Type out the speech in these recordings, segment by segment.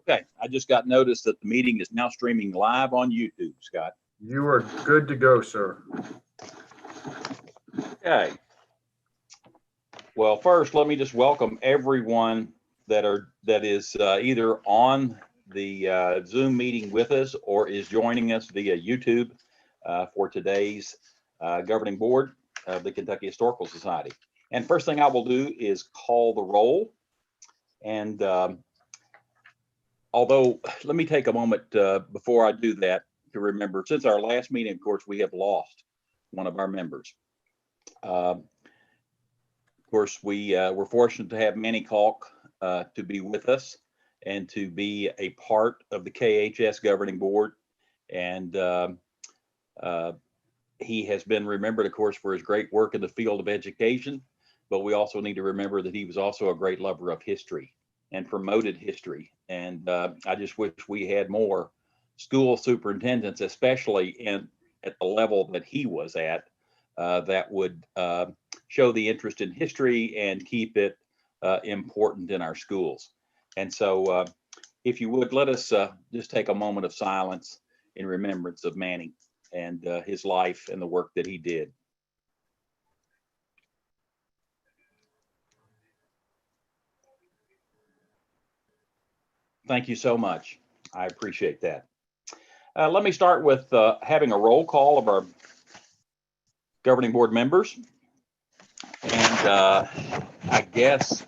Okay, I just got notice that the meeting is now streaming live on YouTube, Scott. You are good to go, sir. Okay. Well, first, let me just welcome everyone that is either on the Zoom meeting with us or is joining us via YouTube for today's governing board of the Kentucky Historical Society. And first thing I will do is call the roll. And although, let me take a moment before I do that to remember, since our last meeting, of course, we have lost one of our members. Of course, we were fortunate to have Manny Kalk to be with us and to be a part of the KHS governing board. And he has been remembered, of course, for his great work in the field of education, but we also need to remember that he was also a great lover of history and promoted history. And I just wish we had more school superintendents, especially at the level that he was at, that would show the interest in history and keep it important in our schools. And so if you would, let us just take a moment of silence in remembrance of Manny and his life and the work that he did. Thank you so much. I appreciate that. Let me start with having a roll call of our governing board members. And I guess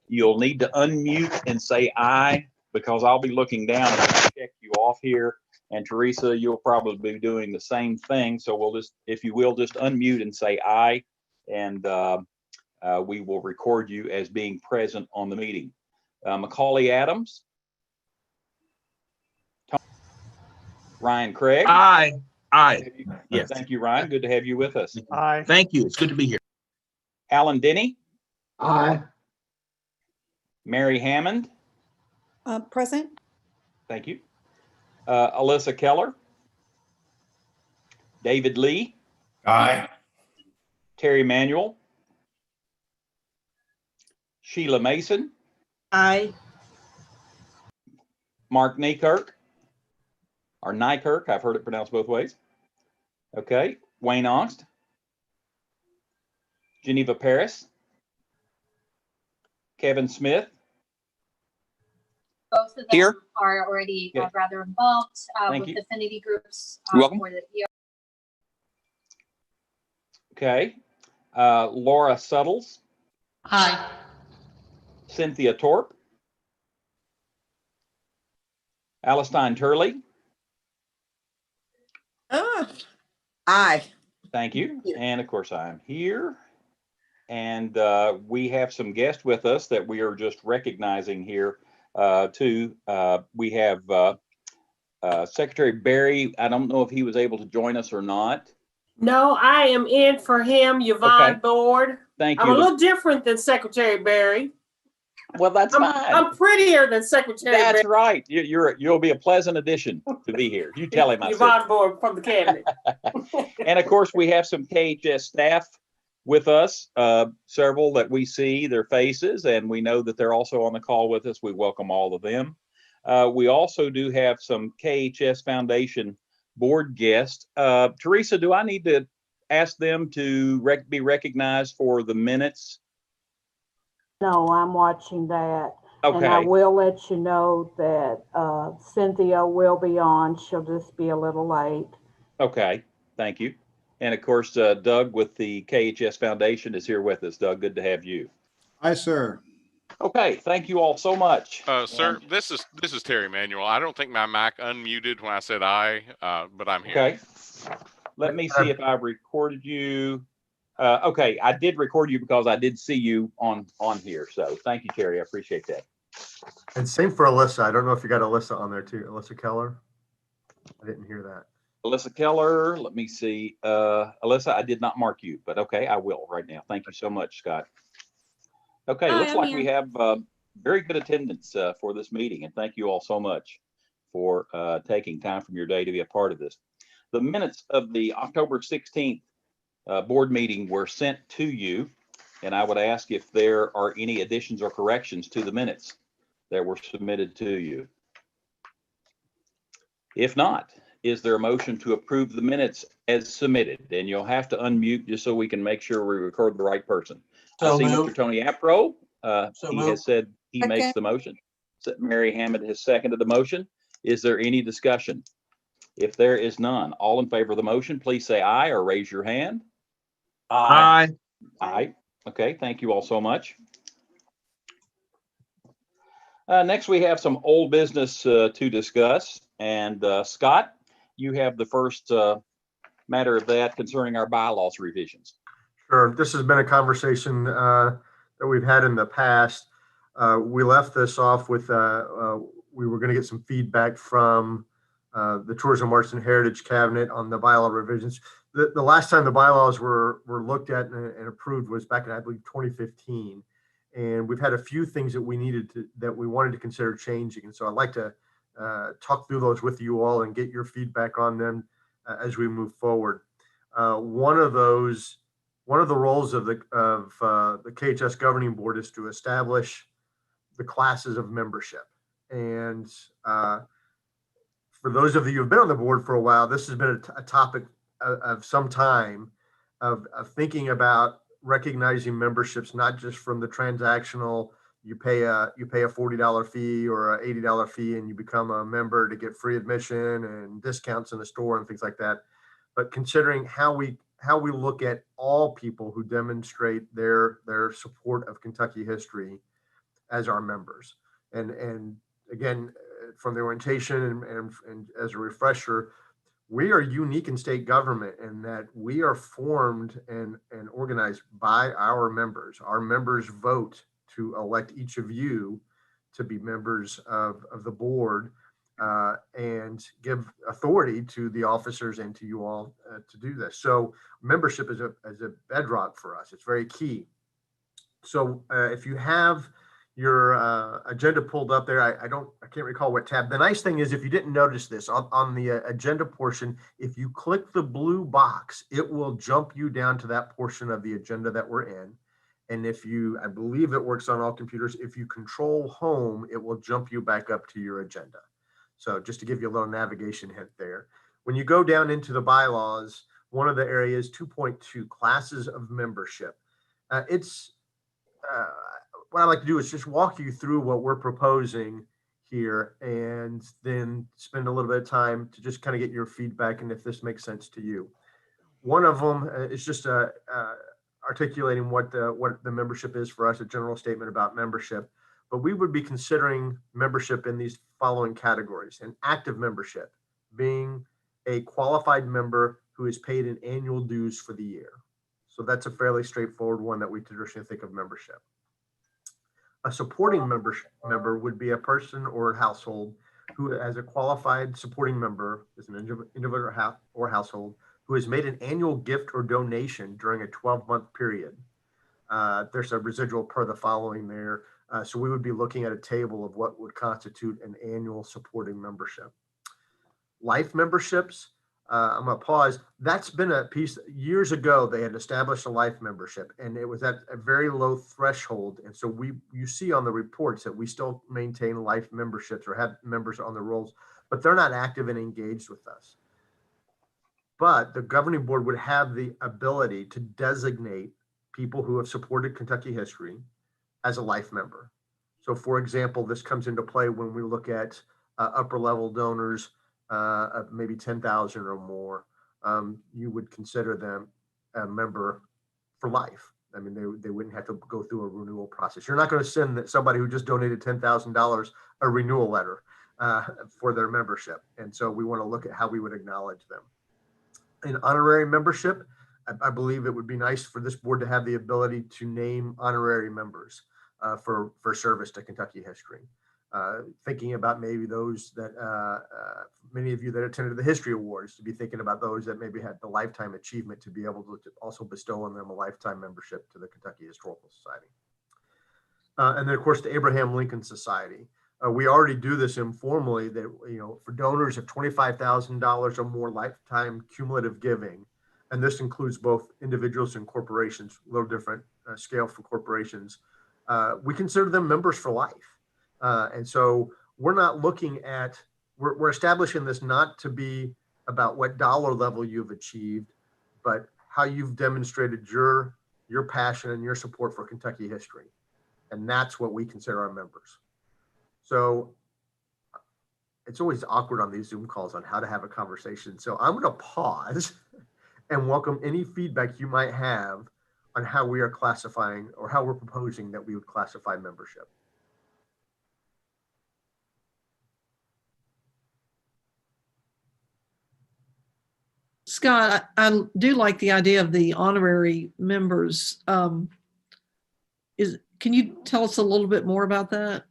you'll need to unmute and say aye, because I'll be looking down and I'll check you off here. And Teresa, you'll probably be doing the same thing. So we'll just, if you will, just unmute and say aye. And we will record you as being present on the meeting. Macaulay Adams. Ryan Craig. Aye. Aye. Yes. Thank you, Ryan. Good to have you with us. Aye. Thank you. It's good to be here. Alan Denny. Aye. Mary Hammond. Present. Thank you. Alyssa Keller. David Lee. Aye. Terry Manuel. Sheila Mason. Aye. Mark Nykirk. Or Nykirk, I've heard it pronounced both ways. Okay. Wayne Ongst. Geneva Paris. Kevin Smith. Both of them Here. are already Okay. rather involved Thank with you. affinity groups. You're welcome. For the Okay. Laura Suttles. Aye. Cynthia Torp. Alistine Turley. Aye. Thank you. And of course, I'm here. And we have some guests with us that we are just recognizing here too. We have Secretary Barry. I don't know if he was able to join us or not. No, I am in for him, Yvonne Okay. Board. Thank I'm you. a little different than Secretary Barry. Well, that's fine. I'm prettier than Secretary That's Barry. right. You'll be a pleasant addition to be here. You tell him I said. Yvonne Board from the cabinet. And of course, we have some KHS staff with us, several that we see their faces, and we know that they're also on the call with us. We welcome all of them. We also do have some KHS Foundation board guests. Teresa, do I need to ask them to be recognized for the minutes? No, I'm watching that. And I Okay. will let you know that Cynthia will be on. She'll just be a little late. Okay. Thank you. And of course, Doug with the KHS Foundation is here with us. Doug, good to have you. Hi, sir. Okay. Thank you all so much. Sir, this is Terry Manuel. I don't think my mic unmuted when I said aye, but I'm here. Okay. Let me see if I've recorded you. Okay, I did record you because I did see you on here. So thank you, Terry. I appreciate that. And same for Alyssa. I don't know if you got Alyssa on there too. Alyssa Keller. I didn't hear that. Alyssa Keller, let me see. Alyssa, I did not mark you, but okay, I will right now. Thank you so much, Scott. Okay, Hi, looks I'm like we here. have very good attendance for this meeting, and thank you all so much for taking time from your day to be a part of this. The minutes of the October 16th board meeting were sent to you. And I would ask if there are any additions or corrections to the minutes that were submitted to you. If not, is there a motion to approve the minutes as submitted? And you'll have to unmute just so we can make sure we record the right person. I So see Mr. moved. Tony Apro. So He moved. has said he makes Second. the motion. Mary Hammond has seconded the motion. Is there any discussion? If there is none, all in favor of the motion, please say aye or raise your hand. Aye. Aye. Okay, thank you all so much. Next, we have some old business to discuss. And Scott, you have the first matter of that concerning our bylaws revisions. Sure. This has been a conversation that we've had in the past. We left this off with, we were going to get some feedback from the Tourism, Arts, and Heritage Cabinet on the bylaw revisions. The last time the bylaws were looked at and approved was back in, I believe, 2015. And we've had a few things that we wanted to consider changing. And so I'd like to talk through those with you all and get your feedback on them as we move forward. One of the roles of the KHS governing board is to establish the classes of membership. And for those of you who've been on the board for a while, this has been a topic of some time of thinking about recognizing memberships, not just from the transactional, you pay a $40 fee or an $80 fee and you become a member to get free admission and discounts in the store and things like that, but considering how we look at all people who demonstrate their support of Kentucky history as our members. And again, from the orientation and as a refresher, we are unique in state government in that we are formed and organized by our members. Our members vote to elect each of you to be members of the board and give authority to the officers and to you all to do this. So membership is a bedrock for us. It's very key. So if you have your agenda pulled up there, I can't recall what tab. The nice thing is, if you didn't notice this on the agenda portion, if you click the blue box, it will jump you down to that portion of the agenda that we're in. And if you, I believe it works on all computers, if you control home, it will jump you back up to your agenda. So just to give you a little navigation hint there. When you go down into the bylaws, one of the areas, 2.2, classes of membership. What I'd like to do is just walk you through what we're proposing here and then spend a little bit of time to just kind of get your feedback and if this makes sense to you. One of them is just articulating what the membership is for us, a general statement about membership. But we would be considering membership in these following categories: an active membership, being a qualified member who is paid an annual dues for the year. So that's a fairly straightforward one that we traditionally think of membership. A supporting member would be a person or a household who, as a qualified supporting member, is an individual or household who has made an annual gift or donation during a 12-month period. There's a residual per the following there. So we would be looking at a table of what would constitute an annual supporting membership. Life memberships, I'm going to pause. That's been a piece years ago. They had established a life membership and it was at a very low threshold. And so you see on the reports that we still maintain life memberships or have members on the rolls, but they're not active and engaged with us. But the governing board would have the ability to designate people who have supported Kentucky history as a life member. So for example, this comes into play when we look at upper level donors of maybe 10,000 or more. You would consider them a member for life. I mean, they wouldn't have to go through a renewal process. You're not going to send somebody who just donated $10,000 a renewal letter for their membership. And so we want to look at how we would acknowledge them. In honorary membership, I believe it would be nice for this board to have the ability to name honorary members for service to Kentucky history. Thinking about maybe those that many of you that attended the History Awards, to be thinking about those that maybe had the lifetime achievement to be able to also bestow on them a lifetime membership to the Kentucky Historical Society. And then of course the Abraham Lincoln Society. We already do this informally that, for donors of $25,000 or more lifetime cumulative giving, and this includes both individuals and corporations, a little different scale for corporations, we consider them members for life. And so we're not looking at, we're establishing this not to be about what dollar level you've achieved, but how you've demonstrated your passion and your support for Kentucky history. And that's what we consider our members. So it's always awkward on these Zoom calls on how to have a conversation. So I'm going to pause and welcome any feedback you might have on how we are classifying or how we're proposing that we would classify membership. Scott, I do like the idea of the honorary members. Can you tell us a little bit more about that?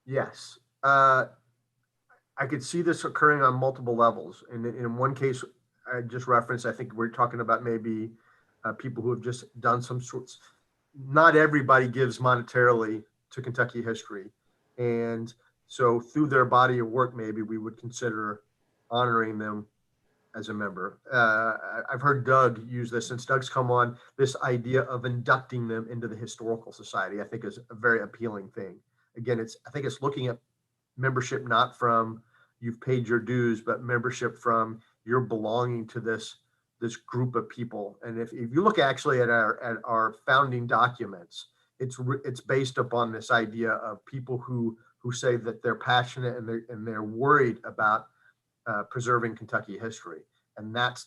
Yes. I could see this occurring on multiple levels. And in one case, I just referenced, I think we're talking about maybe people who have just done some sorts. Not everybody gives monetarily to Kentucky history. And so through their body of work, maybe we would consider honoring them as a member. I've heard Doug use this since Doug's come on, this idea of inducting them into the Historical Society, I think is a very appealing thing. Again, I think it's looking at membership not from you've paid your dues, but membership from you're belonging to this group of people. And if you look actually at our founding documents, it's based upon this idea of people who say that they're passionate and they're worried about preserving Kentucky history. And that's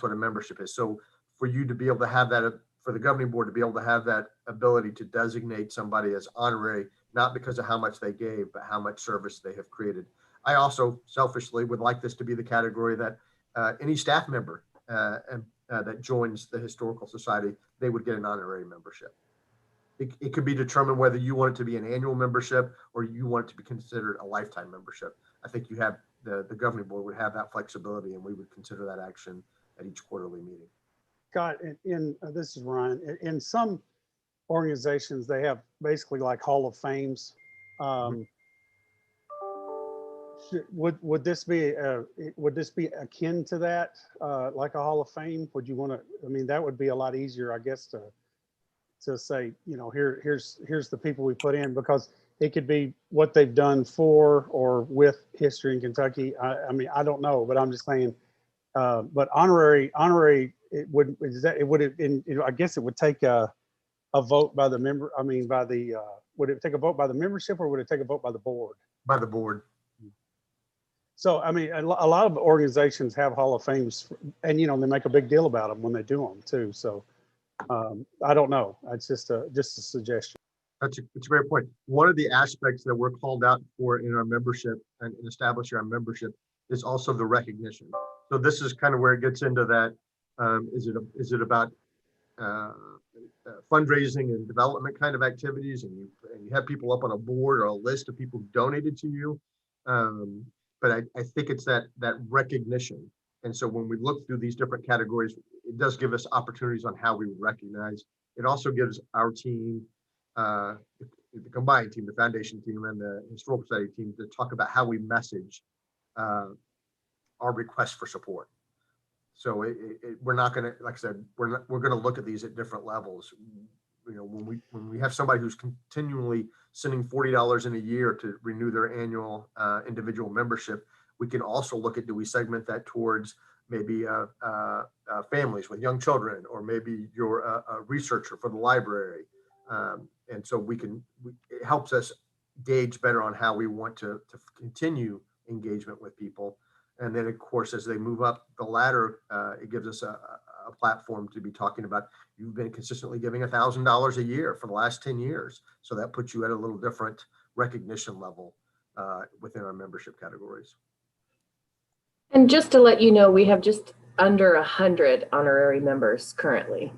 what a membership is. So for you to be able to have that, for the governing board to be able to have that ability to designate somebody as honorary, not because of how much they gave, but how much service they have created. I also selfishly would like this to be the category that any staff member that joins the Historical Society, they would get an honorary membership. It could be determined whether you want it to be an annual membership or you want it to be considered a lifetime membership. I think you have the governing board would have that flexibility, and we would consider that action at each quarterly meeting. Scott, this is Ryan. In some organizations, they have basically like Hall of Fames. Would this be akin to that, like a Hall of Fame? Would you want to? I mean, that would be a lot easier, I guess, to say, you know, here's the people we put in, because it could be what they've done for or with history in Kentucky. I mean, I don't know, but I'm just saying. But honorary, it would I guess it would take a vote by the member. I mean, would it take a vote by the membership, or would it take a vote by the board? By the board. So, I mean, a lot of organizations have Hall of Fames, and, you know, they make a big deal about them when they do them too. So I don't know. It's just a suggestion. That's a great point. One of the aspects that we're called out for in our membership and establishing our membership is also the recognition. So this is kind of where it gets into that. Is it about fundraising and development kind of activities, and you have people up on a board or a list of people who donated to you? But I think it's that recognition. And so when we look through these different categories, it does give us opportunities on how we recognize. It also gives our team, the combined team, the foundation team and the Historical Society team, to talk about how we message our request for support. So we're not going to, like I said, we're going to look at these at different levels. You know, when we have somebody who's continually sending $40 in a year to renew their annual individual membership, we can also look at, do we segment that towards maybe families with young children, or maybe you're a researcher for the library. And so it helps us gauge better on how we want to continue engagement with people. And then, of course, as they move up the ladder, it gives us a platform to be talking about, you've been consistently giving $1,000 a year for the last 10 years. So that puts you at a little different recognition level within our membership categories. And just to let you know, we have just under 100 honorary members currently.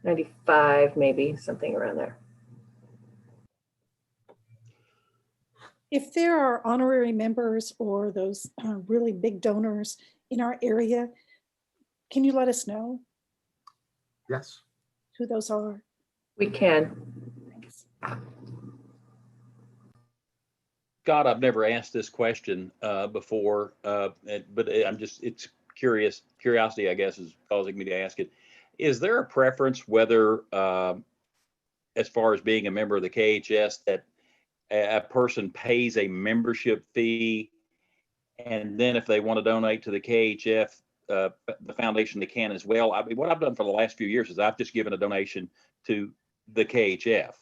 95, maybe, something around there. If there are honorary members or those really big donors in our area, can you let us know Yes. who those are? We can. Thanks. Scott, I've never asked this question before, but it's curiosity, I guess, is causing me to ask it. Is there a preference whether, as far as being a member of the KHS, that a person pays a membership fee, and then if they want to donate to the KHF, the foundation, they can as well? I mean, what I've done for the last few years is I've just given a donation to the KHF,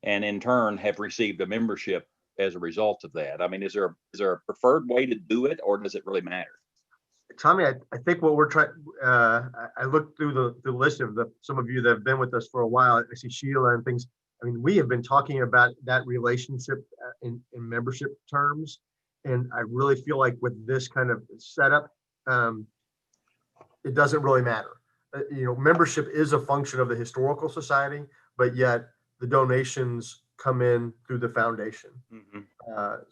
and in turn have received a membership as a result of that. I mean, is there a preferred way to do it, or does it really matter? Tommy, I think what we're trying, I looked through the list of some of you that have been with us for a while. I see Sheila and things. I mean, we have been talking about that relationship in membership terms. And I really feel like with this kind of setup, it doesn't really matter. Membership is a function of the historical society, but yet the donations come in through the foundation. Mm-hmm.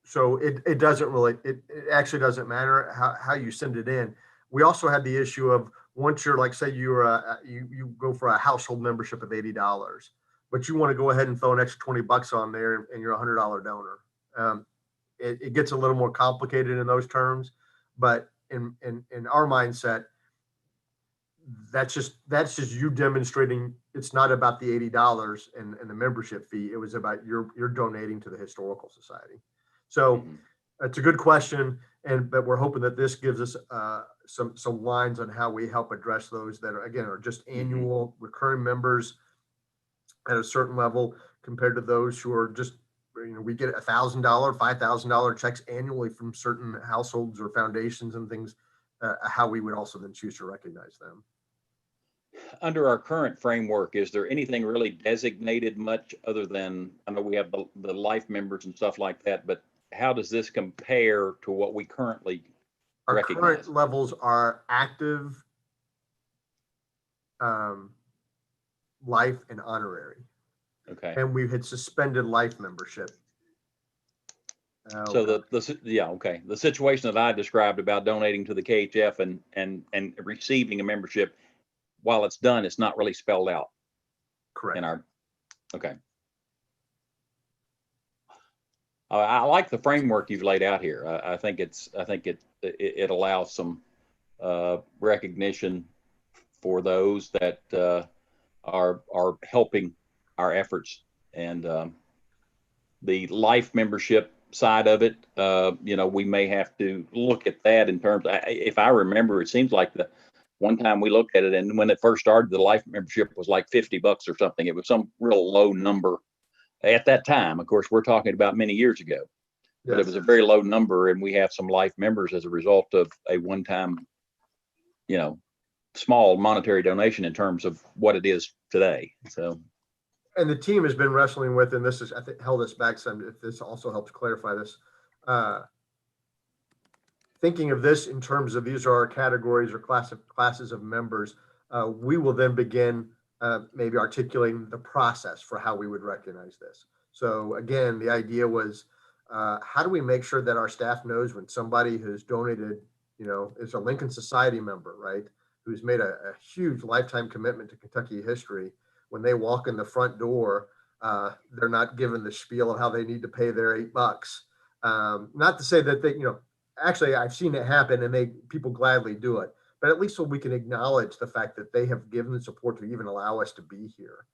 So it doesn't really, it actually doesn't matter how you send it in. We also had the issue of once you're like, say you go for a household membership of $80, but you want to go ahead and throw an extra $20 on there and you're a $100 donor. It gets a little more complicated in those terms, but in our mindset, that's just you demonstrating it's not about the $80 and the membership fee. It was about you're donating to the historical society. So it's a good question, but we're hoping that this gives us some lines on how we help address those that are just annual recurring members at a certain level compared to those who are just, we get $1,000, $5,000 checks annually from certain households or foundations and things, how we would also then choose to recognize them. Under our current framework, is there anything really designated much other than, I know we have the life members and stuff like that, but how does this compare to what we currently recognize? Our current levels are active, life, and honorary. Okay. And we had suspended life membership. So the situation that I described about donating to the KHF and receiving a membership, while it's done, it's not really spelled out. Correct. Okay. I like the framework you've laid out here. I think it allows some recognition for those that are helping our efforts, and the life membership side of it. We may have to look at that in terms. If I remember, it seems like the one time we looked at it, and when it first started, the life membership was like $50 or something. It was some real low number at that time. Of course, we're talking about many years ago, but it was a very low number, and we have some life members as a result of a one-time, small monetary donation in terms of what it is today. So, and the team has been wrestling with, and this is, I think, held us back some. If this also helps clarify this, thinking of this in terms of these are our categories or classes of members, we will then begin maybe articulating the process for how we would recognize this. So again, the idea was, how do we make sure that our staff knows when somebody who's donated, is a Lincoln Society member, right, who's made a huge lifetime commitment to Kentucky history, when they walk in the front door, they're not given the spiel of how they need to pay their $8. Not to say that they, actually I've seen it happen and people gladly do it, but at least so we can acknowledge the fact that they have given the support to even allow us to be here.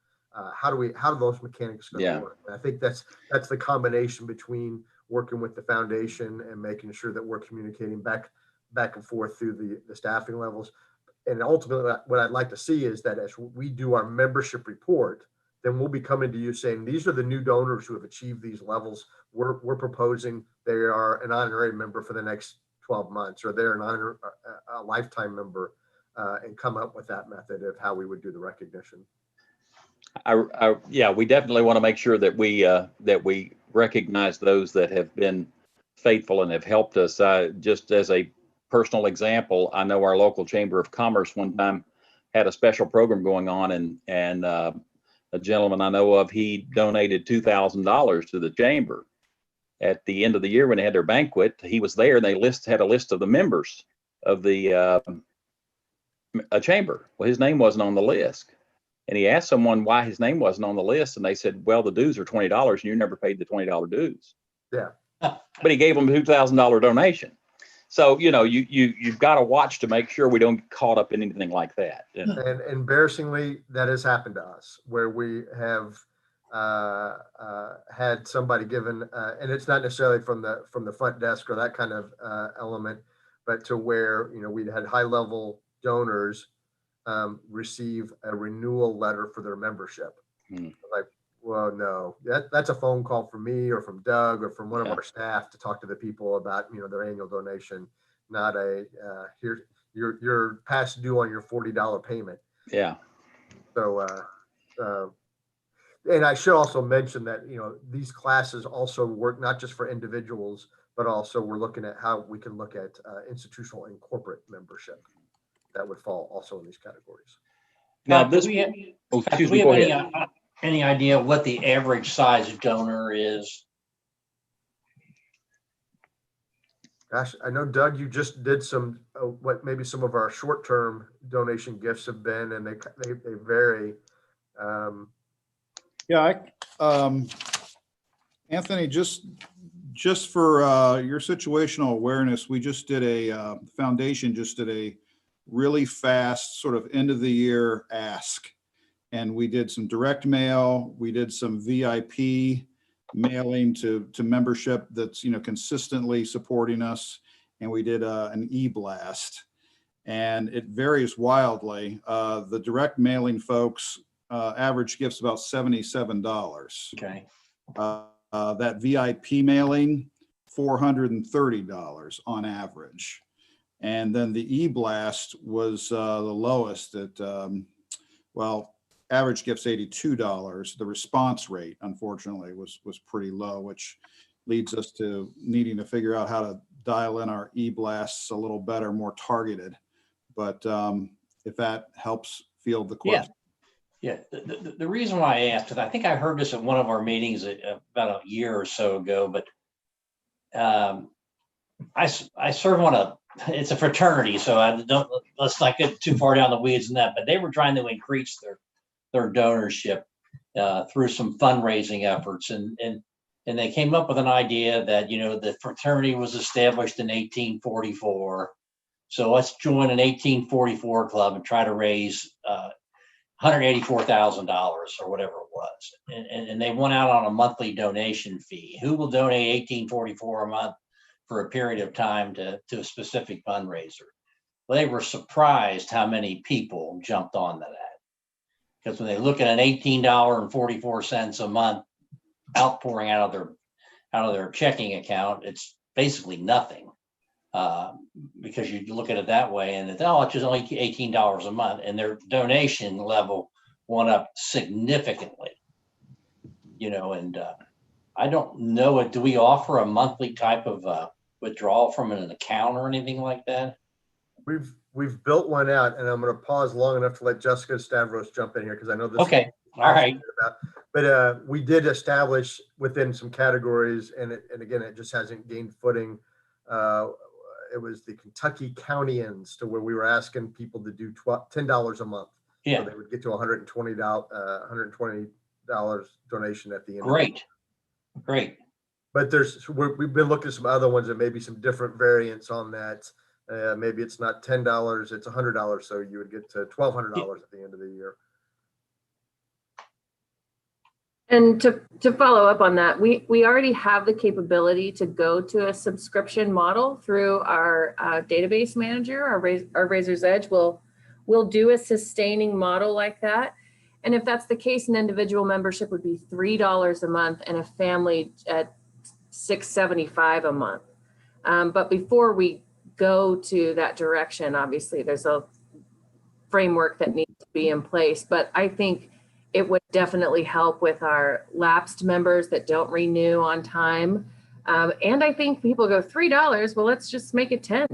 How do those mechanics go to work? And I think that's the combination between working with the foundation and making sure that we're communicating back and forth through the staffing levels. And ultimately, what I'd like to see is that as we do our membership report, then we'll be coming to you saying, these are the new donors who have achieved these levels. We're proposing they are an honorary member for the next 12 months, or they're a lifetime member, and come up with that method of how we would do the recognition. We definitely want to make sure that we recognize those that have been faithful and have helped us. Just as a personal example, I know our local Chamber of Commerce one time had a special program going on, and a gentleman I know of, he donated $2,000 to the chamber. At the end of the year when they had their banquet, he was there, and they had a list of the members of the chamber. Well, his name wasn't on the list. And he asked someone why his name wasn't on the list, and they said, well, the dues are $20 and you never paid the $20 dues. Yeah. But he gave him a $2,000 donation. So, you've got to watch to make sure we don't get caught up in anything like that. And embarrassingly, that has happened to us, where we have had somebody given, and it's not necessarily from the front desk or that kind of element, but to where, we'd had high level donors receive a renewal letter for their membership. Like, well, no, that's a phone call from me or from Doug or from one of our staff to talk to the people about, their annual donation, not here, you're past due on your $40 payment. Yeah. So, and I should also mention that, these classes also work not just for individuals, but also we're looking at how we can look at institutional and corporate membership. That would fall also in these categories. Now, Do we have any idea what the average size donor is? Gosh, I know, Doug, you just did some, what maybe some of our short-term donation gifts have been, and they vary. Anthony, just for your situational awareness, we just did a foundation just did a really fast sort of end of the year ask, and we did some direct mail, we did some VIP mailing to membership that's consistently supporting us, and we did an e-blast, and it varies wildly. The direct mailing folks average gifts about $77. Okay. That VIP mailing, $430 on average. And then the e-blast was the lowest at, average gifts $82. The response rate, unfortunately, was pretty low, which leads us to needing to figure out how to dial in our e-blasts a little better, more targeted. But if that helps field the question. Yeah. The reason why I asked it, I think I heard this at one of our meetings about a year or so ago, but I serve on it's a fraternity, so let's not get too far down the weeds in that, but they were trying to increase their donorship through some fundraising efforts. And they came up with an idea that, the fraternity was established in 1844. So let's join an 1844 club and try to raise $184,000 or whatever it was. And they went out on a monthly donation fee. Who will donate $18.44 a month for a period of time to a specific fundraiser? Well, they were surprised how many people jumped onto that. Because when they look at an $18.44 a month outpouring out of their checking account, it's basically nothing. Because you look at it that way and it's just only $18 a month, and their donation level went up significantly, and I don't know do we offer a monthly type of withdrawal from an account or anything like that? We've built one out, and I'm going to pause long enough to let Jessica Stavros jump in here, because I know this. Okay. All right. But we did establish within some categories, and again, it just hasn't gained footing. It was the Kentucky Countyans, to where we were asking people to do $10 a month. Yeah. So they would get to $120 donation at the end. Great. But we've been looking at some other ones, and maybe some different variants on that. Maybe it's not $10, it's $100. So you would get to $1,200 at the end of the year. And to follow up on that, we already have the capability to go to a subscription model through our database manager. Our Razor's Edge will do a sustaining model like that. And if that's the case, an individual membership would be $3 a month, and a family at $675 a month. But before we go to that direction, obviously there's a framework that needs to be in place. But I think it would definitely help with our lapsed members that don't renew on time. And I think people go $3, well, let's just make it 10.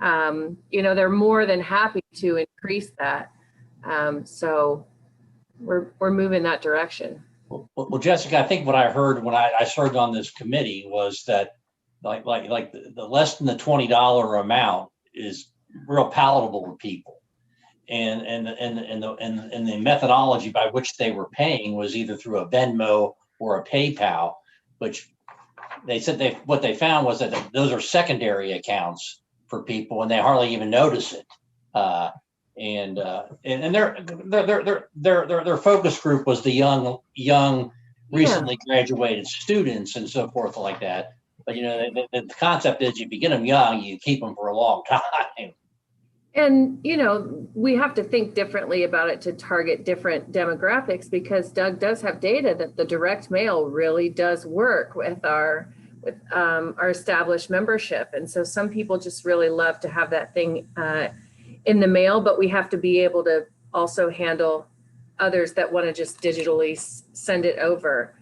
They're more than happy to increase that. So we're moving that direction. Well, Jessica, I think what I heard when I served on this committee was that like the less than the $20 amount is real palatable to people. and the methodology by which they were paying was either through a Venmo or a PayPal, which they said what they found was that those are secondary accounts for people, and they hardly even notice it. And their focus group was the young recently graduated students and so forth like that. But the concept is if you get them young, you keep them for a long time. And, we have to think differently about it to target different demographics, because Doug does have data that the direct mail really does work with our established membership. And so some people just really love to have that thing in the mail, but we have to be able to also handle others that want to just digitally send it over.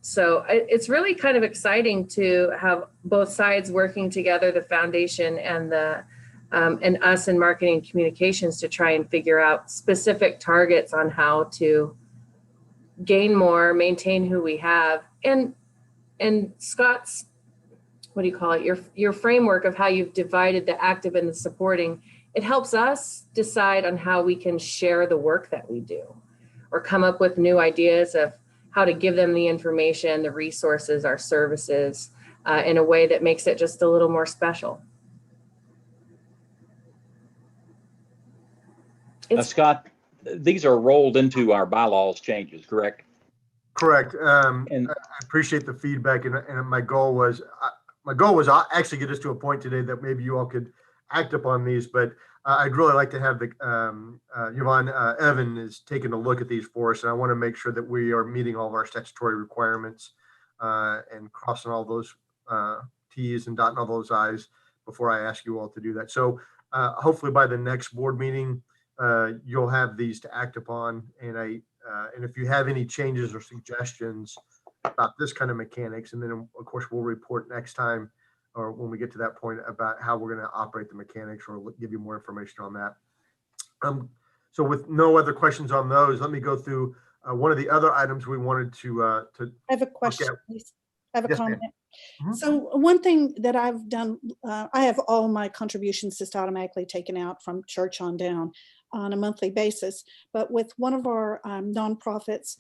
So it's really kind of exciting to have both sides working together, the foundation and and us in marketing and communications, to try and figure out specific targets on how to gain more, maintain who we have. And Scott's, what do you call it? Your framework of how you've divided the active and the supporting, it helps us decide on how we can share the work that we do, or come up with new ideas of how to give them the information, the resources, our services, in a way that makes it just a little more special. Scott, these are rolled into our bylaws changes, correct? Correct. And I appreciate the feedback, and my goal was actually get us to a point today that maybe you all could act upon these, but I'd really like to have the Yvonne Evan is taking a look at these for us, and I want to make sure that we are meeting all of our statutory requirements and crossing all those T's and dotting all those I's before I ask you all to do that. So hopefully by the next board meeting, you'll have these to act upon, and if you have any changes or suggestions about this kind of mechanics, and then of course we'll report next time, or when we get to that point, about how we're going to operate the mechanics, or give you more information on that. So with no other questions on those, let me go through one of the other items we wanted to. I have a question, please. I have a Yes, comment. ma'am. So one thing that I've done, I have all my contributions just automatically taken out from church on down on a monthly basis. But with one of our nonprofits,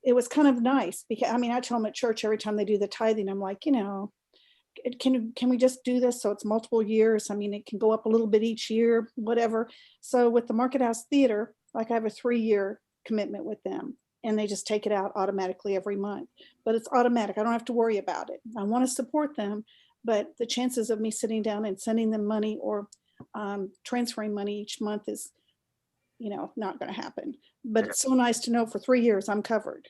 it was kind of nice because, I tell them at church every time they do the tithing, I'm like, can we just do this so it's multiple years? It can go up a little bit each year, whatever. So with the Market House Theater, like I have a 3-year commitment with them, and they just take it out automatically every month. But it's automatic. I don't have to worry about it. I want to support them, but the chances of me sitting down and sending them money or transferring money each month is, not going to happen. But it's so nice to know for 3 years I'm covered.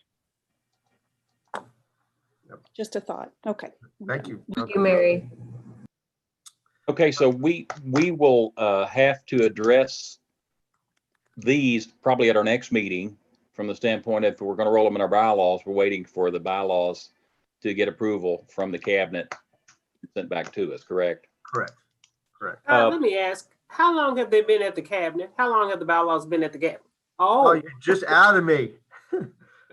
Yep. Just a thought. Okay. Thank you. Thank you, Mary. okay, so we will have to address these probably at our next meeting, from the standpoint of if we're going to roll them in our bylaws. We're waiting for the bylaws to get approval from the cabinet sent back to us, correct? Correct. Let me ask, how long have they been at the cabinet? How long have the bylaws been at the cabinet? Oh, you just outed me.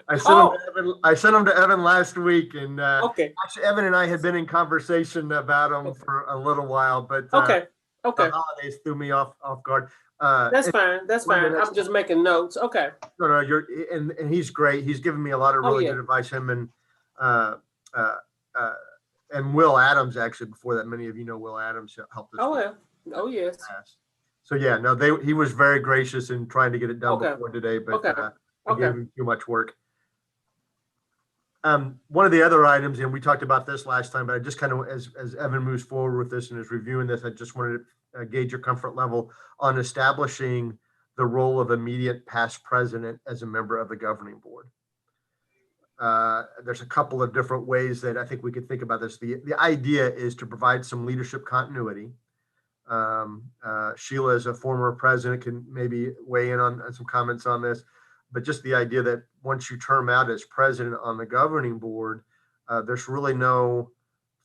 I sent them to Evan last week, and okay. actually Evan and I had been in conversation about them for a little while, but Okay. the holidays threw me off guard. That's fine. That's fine. I'm just making notes. Okay. No, and he's great. He's given me a lot of really good advice. Him and Will Adams, actually, before that, many of you know Will Adams helped us. Oh, yeah. Oh, yes. So yeah, no, he was very gracious in trying to get it done before today, but I gave him too much work. One of the other items, and we talked about this last time, but I just kind of, as Evan moves forward with this and is reviewing this, I just wanted to gauge your comfort level on establishing the role of immediate past president as a member of the governing board. There's a couple of different ways that I think we could think about this. The idea is to provide some leadership continuity. Sheila, as a former president, can maybe weigh in on some comments on this, but just the idea that once you term out as president on the governing board, there's really no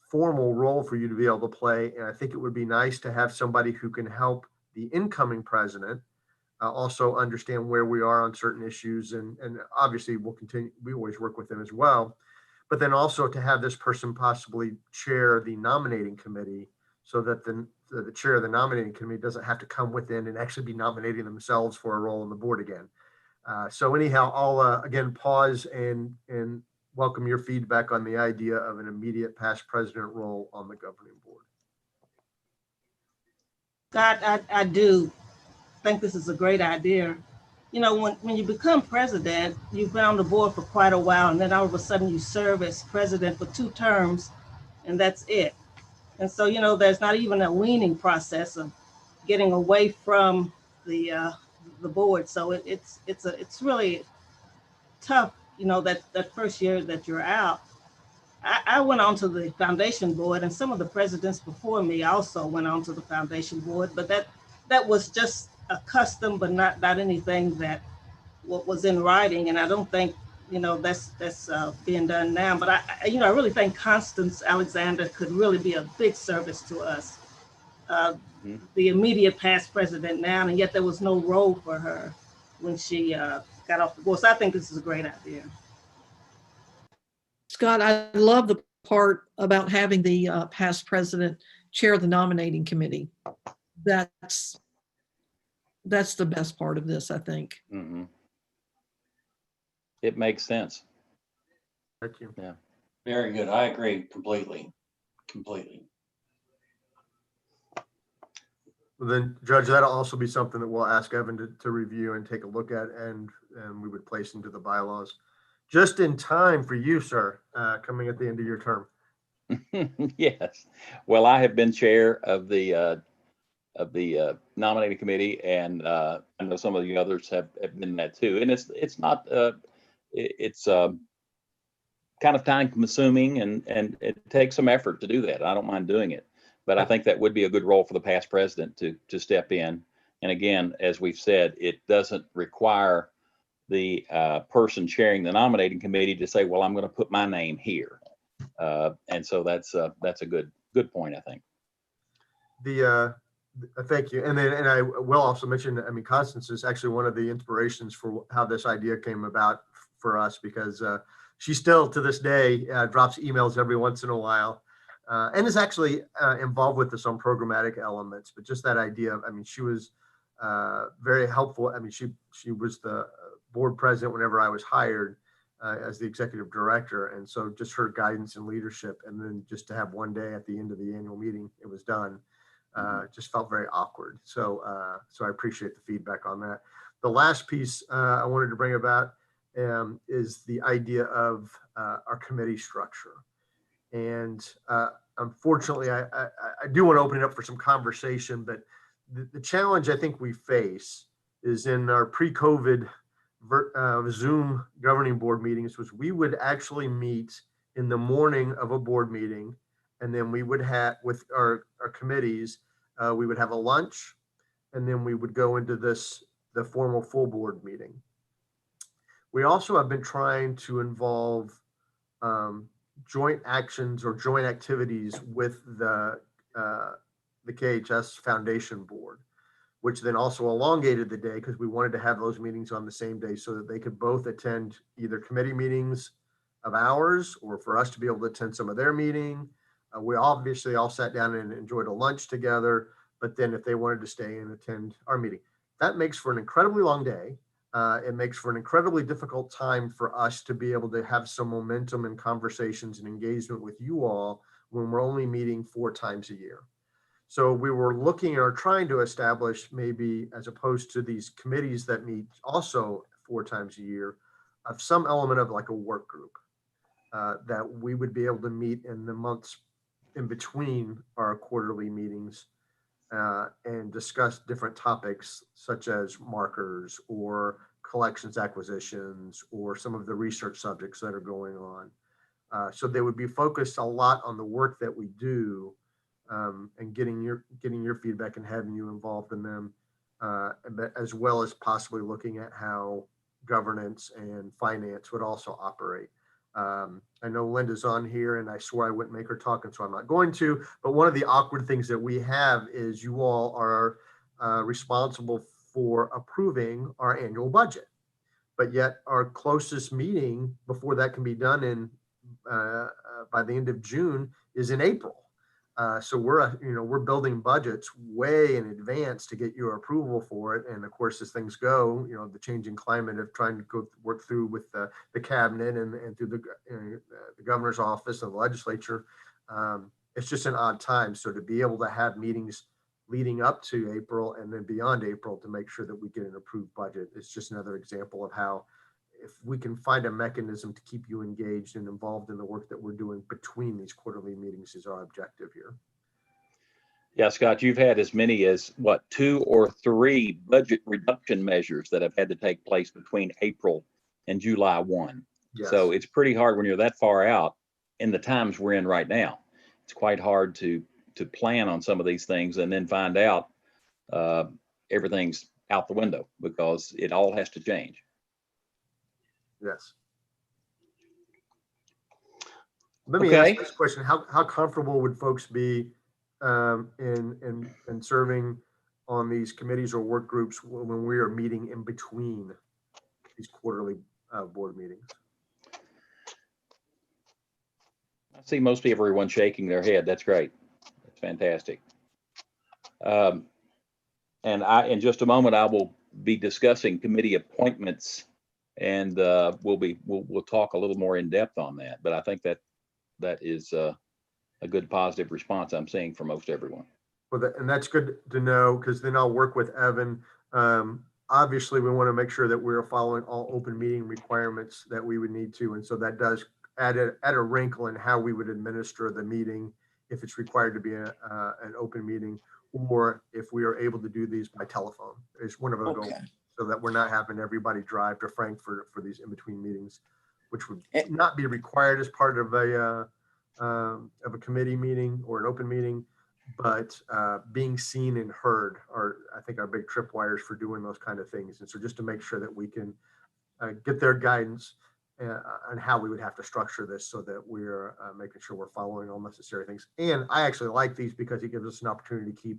formal role for you to be able to play. And I think it would be nice to have somebody who can help the incoming president also understand where we are on certain issues. And obviously we'll continue, we always work with them as well, but then also to have this person possibly chair the nominating committee so that the chair of the nominating committee doesn't have to come within and actually be nominating themselves for a role on the board again. So anyhow, I'll again pause and welcome your feedback on the idea of an immediate past president role on the governing board. Scott, I do think this is a great idea. You know, when you become president, you've been on the board for quite a while, and then all of a sudden you serve as president for 2 terms, and that's it. And so, you know, there's not even a weaning process of getting away from the board. So it's really tough, you know, that first year that you're out. I went on to the foundation board, and some of the presidents before me also went on to the foundation board, but that was just a custom, but not anything that was in writing. And I don't think, you know, that's being done now. But I really think Constance Alexander could really be a big service to us. The immediate past president now, and yet there was no role for her when she got off the board. So I think this is a great idea. Scott, I love the part about having the past president chair the nominating committee. That's the best part of this, I think. Mm-hmm. It makes sense. Thank you. Yeah. Very good. I agree completely. Well, then, Judge, that'll also be something that we'll ask Evan to review and take a look at, and we would place into the bylaws. Just in time for you, sir, coming at the end of your term. Yes. Well, I have been chair of the nominating committee, and I know some of the others have been that too. And it's not it's kind of time consuming, and it takes some effort to do that. I don't mind doing it, but I think that would be a good role for the past president to step in. And again, as we've said, it doesn't require the person chairing the nominating committee to say, well, I'm going to put my name here. And so that's a good point, I think. Thank you. And I will also mention, I mean, Constance is actually one of the inspirations for how this idea came about for us, because she still to this day drops emails every once in a while, and is actually involved with us on programmatic elements. But just that idea of, I mean, she was very helpful. I mean, she was the board president whenever I was hired as the executive director. And so just her guidance and leadership, and then just to have one day at the end of the annual meeting, it was done, just felt very awkward. So I appreciate the feedback on that. The last piece I wanted to bring about is the idea of our committee structure. And unfortunately, I do want to open it up for some conversation, but the challenge I think we face is in our pre-COVID Zoom governing board meetings was we would actually meet in the morning of a board meeting, and then we would have with our committees, we would have a lunch, and then we would go into the formal full board meeting. We also have been trying to involve joint actions or joint activities with the KHS Foundation Board, which then also elongated the day because we wanted to have those meetings on the same day so that they could both attend either committee meetings of ours, or for us to be able to attend some of their meeting. We obviously all sat down and enjoyed a lunch together, but then if they wanted to stay and attend our meeting, that makes for an incredibly long day. It makes for an incredibly difficult time for us to be able to have some momentum and conversations and engagement with you all when we're only meeting 4 times a year. So we were looking or trying to establish, maybe as opposed to these committees that meet also 4 times a year, of some element of like a work group that we would be able to meet in the months in between our quarterly meetings and discuss different topics such as markers or collections acquisitions or some of the research subjects that are going on. So they would be focused a lot on the work that we do, and getting your feedback and having you involved in them, but as well as possibly looking at how governance and finance would also operate. I know Linda's on here, and I swore I wouldn't make her talk, and so I'm not going to. But one of the awkward things that we have is you all are responsible for approving our annual budget, but yet our closest meeting before that can be done in by the end of June is in April. So we're building budgets way in advance to get your approval for it. And of course, as things go, the changing climate of trying to work through with the cabinet and through the governor's office and the legislature, it's just an odd time. So to be able to have meetings leading up to April and then beyond April to make sure that we get an approved budget, it's just another example of how, if we can find a mechanism to keep you engaged and involved in the work that we're doing between these quarterly meetings, is our objective here. Yeah, Scott, you've had as many as 2 or 3 budget reduction measures that have had to take place between April and July 1. Yes. So it's pretty hard when you're that far out in the times we're in right now. It's quite hard to plan on some of these things and then find out everything's out the window because it all has to change. Yes. Let me ask this question. How comfortable would folks be in serving on these committees or work groups when we are meeting in between these quarterly board meetings? I see mostly everyone shaking their head. That's great. That's fantastic. And in just a moment, I will be discussing committee appointments, and we'll talk a little more in depth on that. But I think that is a good positive response I'm seeing from most everyone. Well, and that's good to know, because then I'll work with Evan. Obviously, we want to make sure that we're following all open meeting requirements that we would need to, and so that does add a wrinkle in how we would administer the meeting if it's required to be an open meeting, or if we are able to do these by telephone. It's one of our goals, so that we're not having everybody drive to Frankfurt for these in-between meetings, which would not be required as part of a committee meeting or an open meeting, but being seen and heard are, I think, our big tripwires for doing those kind of things. And so just to make sure that we can get their guidance on how we would have to structure this so that we're making sure we're following all necessary things. And I actually like these because it gives us an opportunity to keep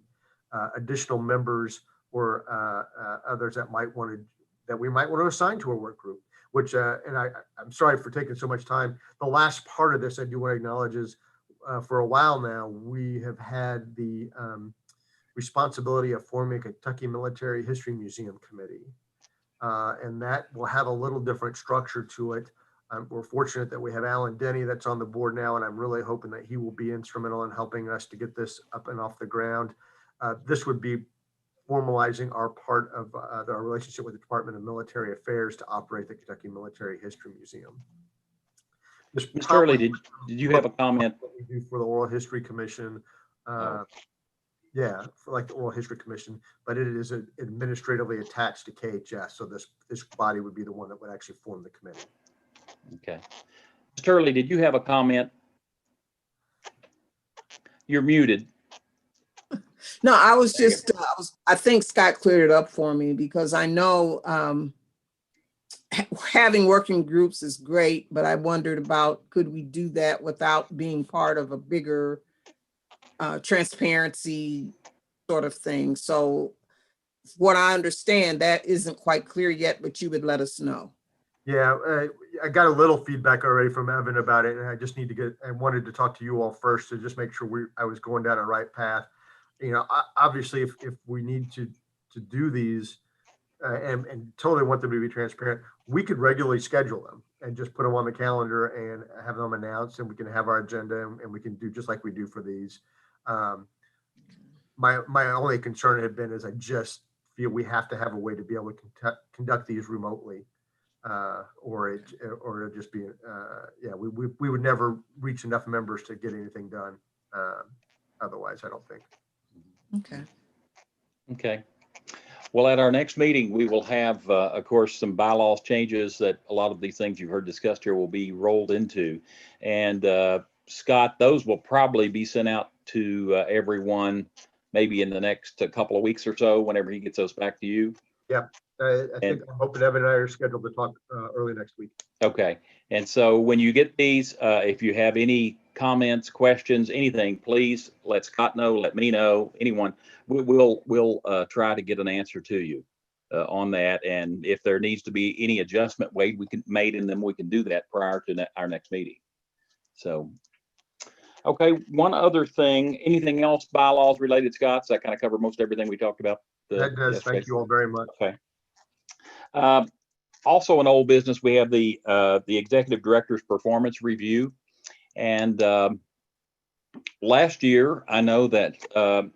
additional members or others that we might want to assign to a work group, which, and I'm sorry for taking so much time. The last part of this I do want to acknowledge is for a while now, we have had the responsibility of forming a Kentucky Military History Museum Committee. And that will have a little different structure to it. We're fortunate that we have Alan Denny that's on the board now, and I'm really hoping that he will be instrumental in helping us to get this up and off the ground. This would be formalizing our part of our relationship with the Department of Military Affairs to operate the Kentucky Military History Museum. Mr. Hurley, did you have a comment? What we do for the Oral History Commission. Yeah, for like the Oral History Commission, but it is administratively attached to KHS. So this body would be the one that would actually form the committee. Okay. Mr. Hurley, did you have a comment? You're muted. No, I was just, I think Scott cleared it up for me, because I know having working groups is great, but I wondered about, could we do that without being part of a bigger transparency sort of thing? So what I understand, that isn't quite clear yet, but you would let us know. Yeah, I got a little feedback already from Evan about it, and I just I wanted to talk to you all first to just make sure I was going down the right path. Obviously, if we need to do these and totally want them to be transparent, we could regularly schedule them and just put them on the calendar and have them announced, and we can have our agenda, and we can do just like we do for these. My only concern had been is I just feel we have to have a way to be able to conduct these remotely, or it'll just be we would never reach enough members to get anything done otherwise, I don't think. Okay. Well, at our next meeting, we will have, of course, some bylaws changes that a lot of these things you've heard discussed here will be rolled into. And Scott, those will probably be sent out to everyone maybe in the next couple of weeks or so, whenever he gets those back to you. Yeah, I think I'm hoping Evan and I are scheduled to talk early next week. Okay. And so when you get these, if you have any comments, questions, anything, please let Scott know, let me know, anyone. We'll try to get an answer to you on that. And if there needs to be any adjustment made in them, we can do that prior to our next meeting. So, Okay, one other thing, anything else bylaws related, Scott? So I kind of covered most everything we talked about. That does. Thank you all very much. Okay. Also in old business, we have the executive director's performance review. And last year, I know that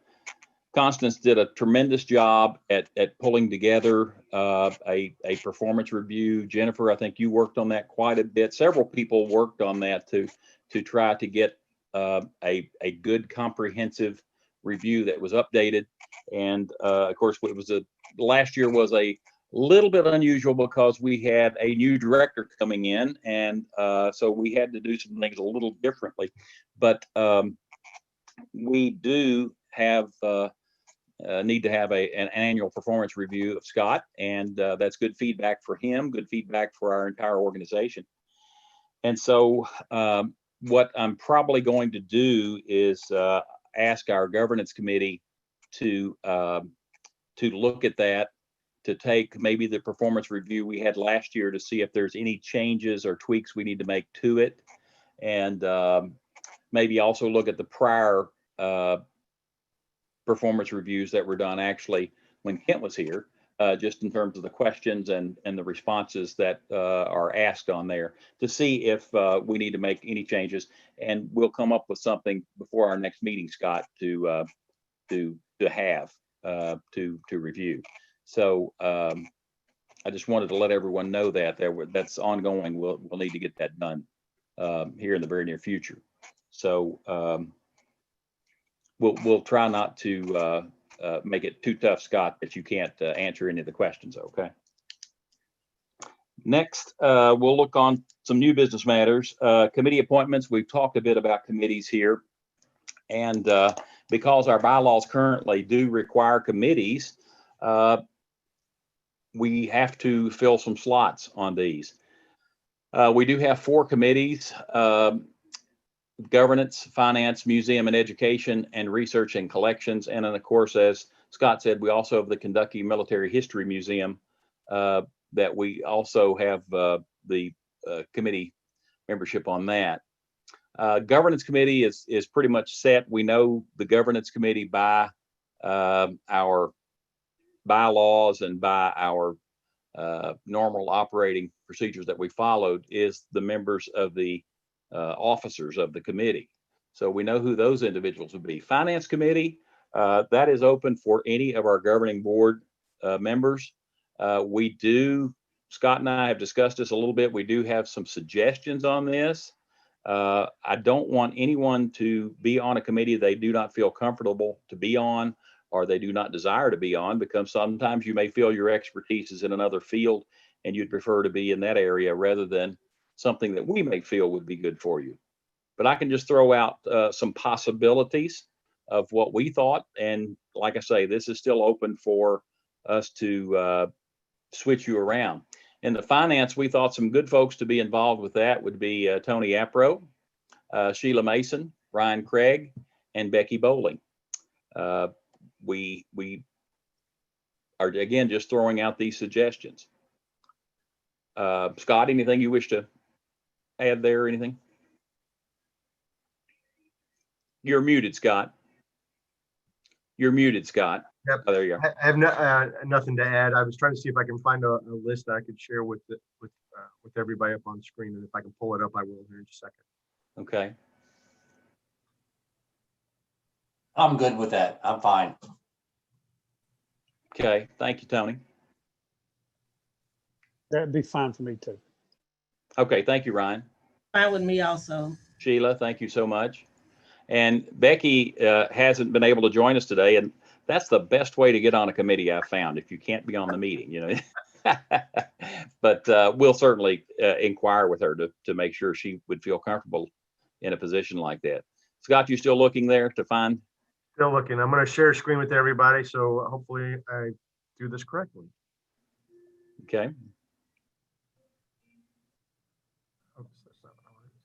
Constance did a tremendous job at pulling together a performance review. Jennifer, I think you worked on that quite a bit. Several people worked on that to try to get a good comprehensive review that was updated. And of course, last year was a little bit unusual because we had a new director coming in, and so we had to do some things a little differently. But we do have need to have an annual performance review of Scott, and that's good feedback for him, good feedback for our entire organization. And so what I'm probably going to do is ask our governance committee to look at that, to take maybe the performance review we had last year to see if there's any changes or tweaks we need to make to it, and maybe also look at the prior performance reviews that were done actually when Kent was here, just in terms of the questions and the responses that are asked on there, to see if we need to make any changes. And we'll come up with something before our next meeting, Scott, to have to review. So I just wanted to let everyone know that that's ongoing. We'll need to get that done here in the very near future. So we'll try not to make it too tough, Scott, that you can't answer any of the questions. Okay. Next, we'll look on some new business matters. Committee appointments. We've talked a bit about committees here, and because our bylaws currently do require committees, we have to fill some slots on these. We do have 4 committees: governance, finance, museum and education, and research and collections. And then, of course, as Scott said, we also have the Kentucky Military History Museum that we also have the committee membership on that. Governance committee is pretty much set. We know the governance committee by our bylaws and by our normal operating procedures that we followed is the members of the officers of the committee. So we know who those individuals would be. Finance committee, that is open for any of our governing board members. Scott and I have discussed this a little bit. We do have some suggestions on this. I don't want anyone to be on a committee they do not feel comfortable to be on, or they do not desire to be on, because sometimes you may feel your expertise is in another field and you'd prefer to be in that area rather than something that we may feel would be good for you. But I can just throw out some possibilities of what we thought. And like I say, this is still open for us to switch you around. In the finance, we thought some good folks to be involved with that would be Tony Apro, Sheila Mason, Ryan Craig, and Becky Bowling. We are, again, just throwing out these suggestions. Scott, anything you wish to add there or anything? You're muted, Scott. You're muted, Scott. Yep. Oh, there you are. I have nothing to add. I was trying to see if I can find a list that I could share with everybody up on screen, and if I can pull it up, I will here in just a second. Okay. I'm good with that. I'm fine. Okay. Thank you, Tony. That'd be fine for me too. Okay. Thank you, Ryan. Fine with me also. Sheila, thank you so much. And Becky hasn't been able to join us today, and that's the best way to get on a committee I've found, if you can't be on the meeting, you know. But we'll certainly inquire with her to make sure she would feel comfortable in a position like that. Scott, you still looking there to find? Still looking. I'm going to share a screen with everybody, so hopefully I do this correctly. Okay. Oops, that's not what I wanted to do.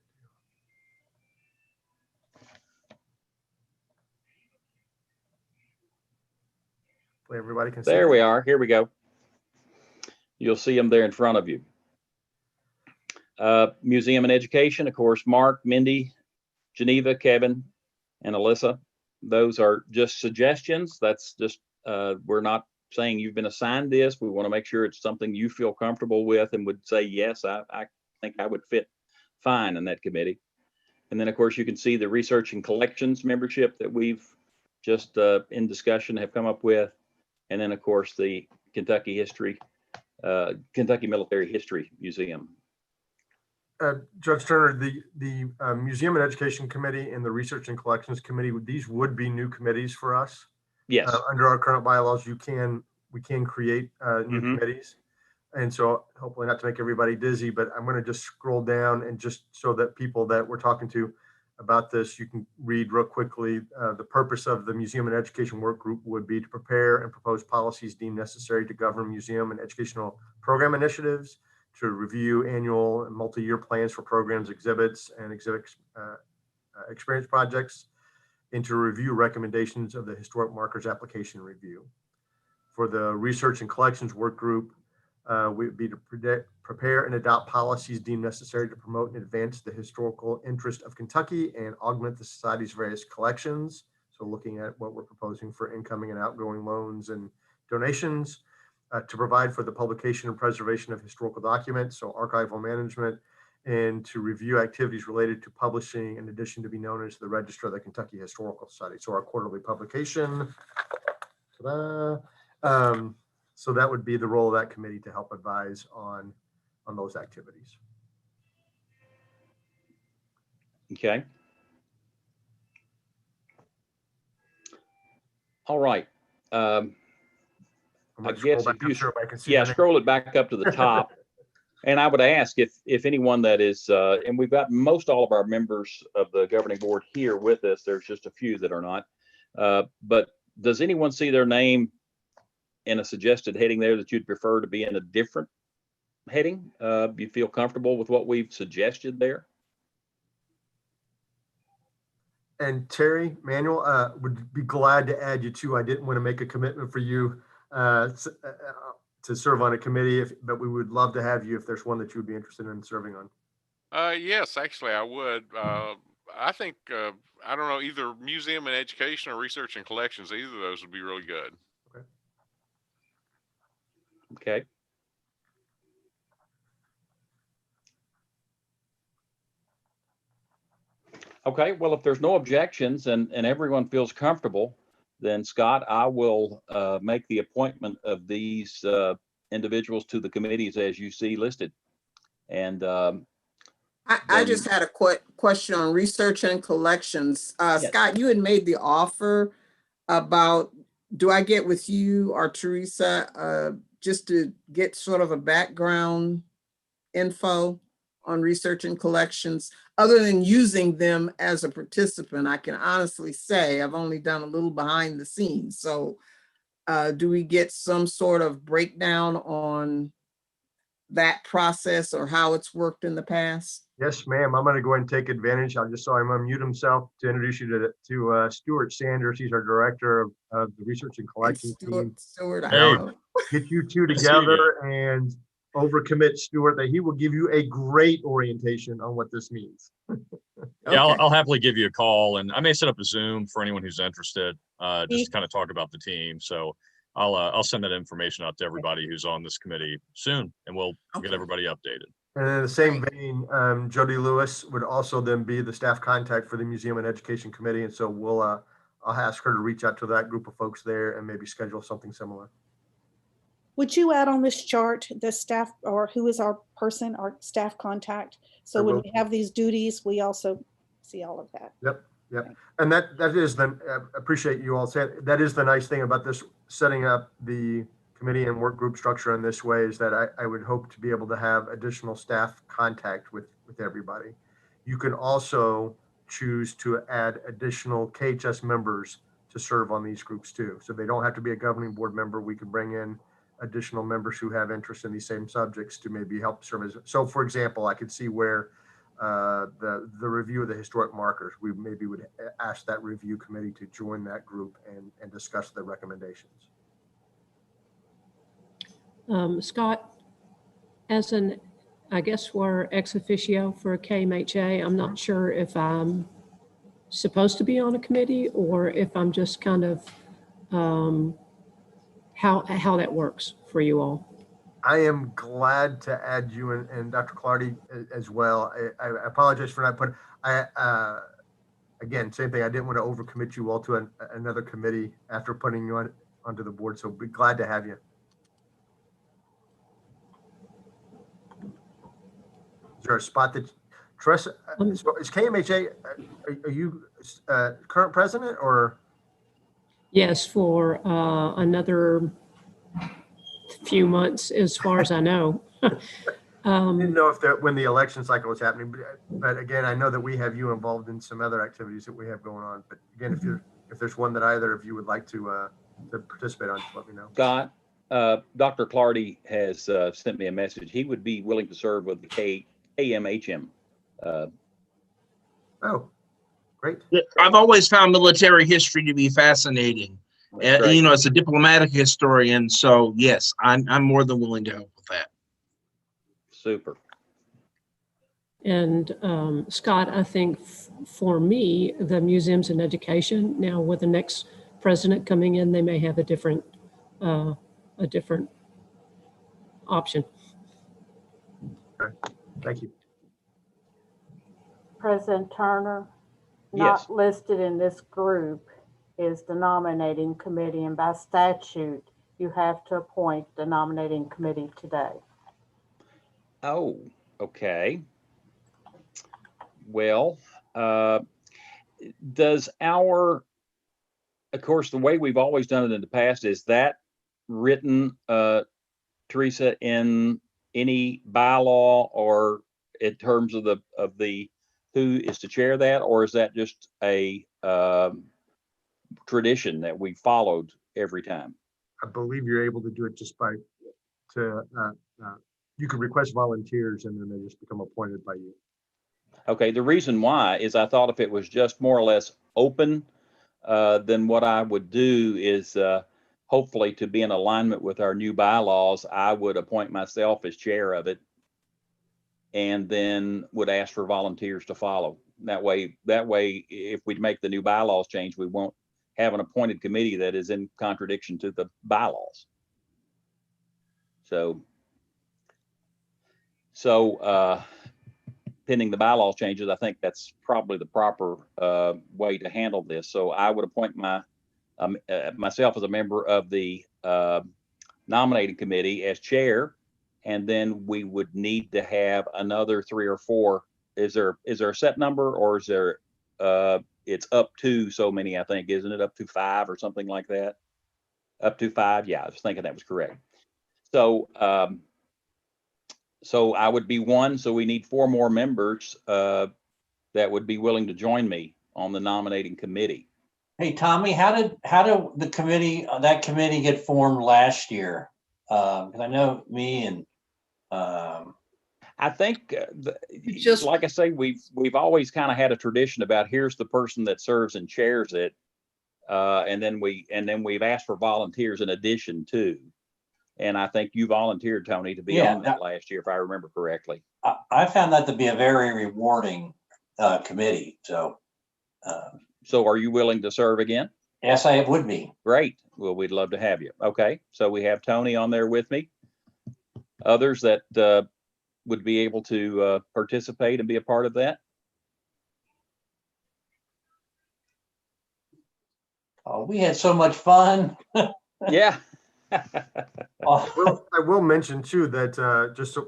Hopefully everybody can see. There we are. Here we go. You'll see them there in front of you. Museum and education, of course, Mark, Mindy, Geneva, Kevin, and Alyssa. Those are just suggestions. That's just, we're not saying you've been assigned this. We want to make sure it's something you feel comfortable with and would say, yes, I think I would fit fine in that committee. And then, of course, you can see the research and collections membership that we've just in discussion have come up with. And then, of course, the Kentucky Military History Museum. Judge Turner, the Museum and Education Committee and the Research and Collections Committee, these would be new committees for us. Yes. Under our current bylaws, we can create new committees. And so hopefully not to make everybody dizzy, but I'm going to just scroll down and just so that people that we're talking to about this, you can read real quickly. The purpose of the Museum and Education Work Group would be to prepare and propose policies deemed necessary to govern museum and educational program initiatives, to review annual and multi-year plans for programs, exhibits, and experience projects, and to review recommendations of the Historic Markers Application Review. For the Research and Collections Work Group, would be to prepare and adopt policies deemed necessary to promote and advance the historical interest of Kentucky and augment the Society's various collections. So looking at what we're proposing for incoming and outgoing loans and donations, to provide for the publication and preservation of historical documents, so archival management, and to review activities related to publishing, in addition to be known as the Register of the Kentucky Historical Society. So our quarterly publication. So that would be the role of that committee, to help advise on those activities. Okay. All right. I guess if you, scroll it back up to the top. And I would ask if anyone that is, and we've got most all of our members of the governing board here with us. There's just a few that are not. But does anyone see their name in a suggested heading there that you'd prefer to be in a different heading? You feel comfortable with what we've suggested there? And Terry, Manuel, would be glad to add you too. I didn't want to make a commitment for you to serve on a committee, but we would love to have you if there's one that you would be interested in serving on. Yes, actually, I would. I think, I don't know, either museum and education or research and collections, either of those would be really good. Okay. Okay, well, if there's no objections and everyone feels comfortable, then Scott, I will make the appointment of these individuals to the committees as you see listed. And I just had a question on research and collections. Yes. Scott, you had made the offer about, do I get with you or Teresa just to get sort of a background info on research and collections? Other than using them as a participant, I can honestly say I've only done a little behind the scenes. So do we get some sort of breakdown on that process or how it's worked in the past? Yes, ma'am. I'm going to go ahead and take advantage. I just saw him unmute himself to introduce you to Stuart Sanders. He's our director of the research and collections team. Stuart, get you two together and overcommit Stuart that he will give you a great orientation on what this means. Yeah, I'll happily give you a call, and I may set up a Zoom for anyone who's interested, just to kind of talk about the team. So I'll send that information out to everybody who's on this committee soon, and we'll get everybody updated. And in the same vein, Jody Lewis would also then be the staff contact for the Museum and Education Committee. And so I'll ask her to reach out to that group of folks there and maybe schedule something similar. Would you add on this chart the staff, or who is our person, our staff contact? So when we have these duties, we also see all of that. Yep. And that is appreciate you all said, that is the nice thing about this, setting up the committee and work group structure in this way, is that I would hope to be able to have additional staff contact with everybody. You can also choose to add additional KHS members to serve on these groups too. So they don't have to be a governing board member. We can bring in additional members who have interest in these same subjects to maybe help serve as. So for example, I could see where the review of the historic markers, we maybe would ask that review committee to join that group and discuss the recommendations. Scott, I guess we're ex officio for KMHA. I'm not sure if I'm supposed to be on a committee or if I'm just kind of, how that works for you all. I am glad to add you and Dr. Clardy as well. I apologize for not putting, again, same thing. I didn't want to overcommit you all to another committee after putting you onto the board. So be glad to have you. Is there a spot that, Teresa, is KMHA, are you current president or? Yes, for another few months, as far as I know. I didn't know if when the election cycle was happening, but again, I know that we have you involved in some other activities that we have going on. But again, if there's one that either of you would like to participate on, just let me know. Scott, Dr. Clardy has sent me a message. He would be willing to serve with the KMHM. Oh, great. I've always found military history to be fascinating. You know, as a diplomatic historian, so yes, I'm more than willing to help with that. Super. And Scott, I think for me, the museums and education, now with the next president coming in, they may have a different option. Okay. Thank you. President Turner, Yes. not listed in this group is the nominating committee, and by statute, you have to appoint the nominating committee today. Oh, okay. Well, does of course, the way we've always done it in the past, is that written, Teresa, in any bylaw or in terms of the who is to chair that, or is that just a tradition that we followed every time? I believe you're able to do it just by you can request volunteers and then they just become appointed by you. Okay, the reason why is I thought if it was just more or less open, then what I would do is hopefully to be in alignment with our new bylaws, I would appoint myself as chair of it and then would ask for volunteers to follow. That way, if we make the new bylaws change, we won't have an appointed committee that is in contradiction to the bylaws. So pending the bylaws changes, I think that's probably the proper way to handle this. So I would appoint myself as a member of the nominating committee as chair, and then we would need to have another 3 or 4. Is there a set number, or is there it's up to so many, I think, isn't it? Up to 5 or something like that? Up to 5. Yeah, I was thinking that was correct. So so I would be 1. So we need 4 more members that would be willing to join me on the nominating committee. Hey, Tommy, how did that committee get formed last year? Because I know me and I think just like I say, we've always kind of had a tradition about here's the person that serves and chairs it, and then we've asked for volunteers in addition to. And I think you volunteered, Tony, to be on that last year, if I remember correctly. I found that to be a very rewarding committee. So are you willing to serve again? Yes, I would be. Great. Well, we'd love to have you. Okay. So we have Tony on there with me. Others that would be able to participate and be a part of that? Oh, we had so much fun. Yeah. Well, I will mention too that just so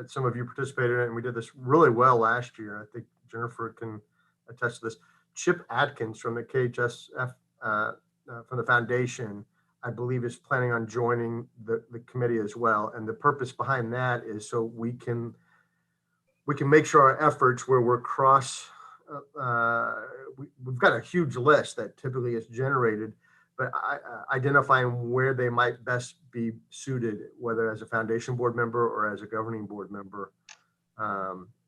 some of you participated in it, and we did this really well last year. I think Jennifer can attest to this. Chip Atkins from the KHSF from the foundation, I believe, is planning on joining the committee as well. And the purpose behind that is so we can make sure our efforts where we're we've got a huge list that typically is generated, but identifying where they might best be suited, whether as a foundation board member or as a governing board member.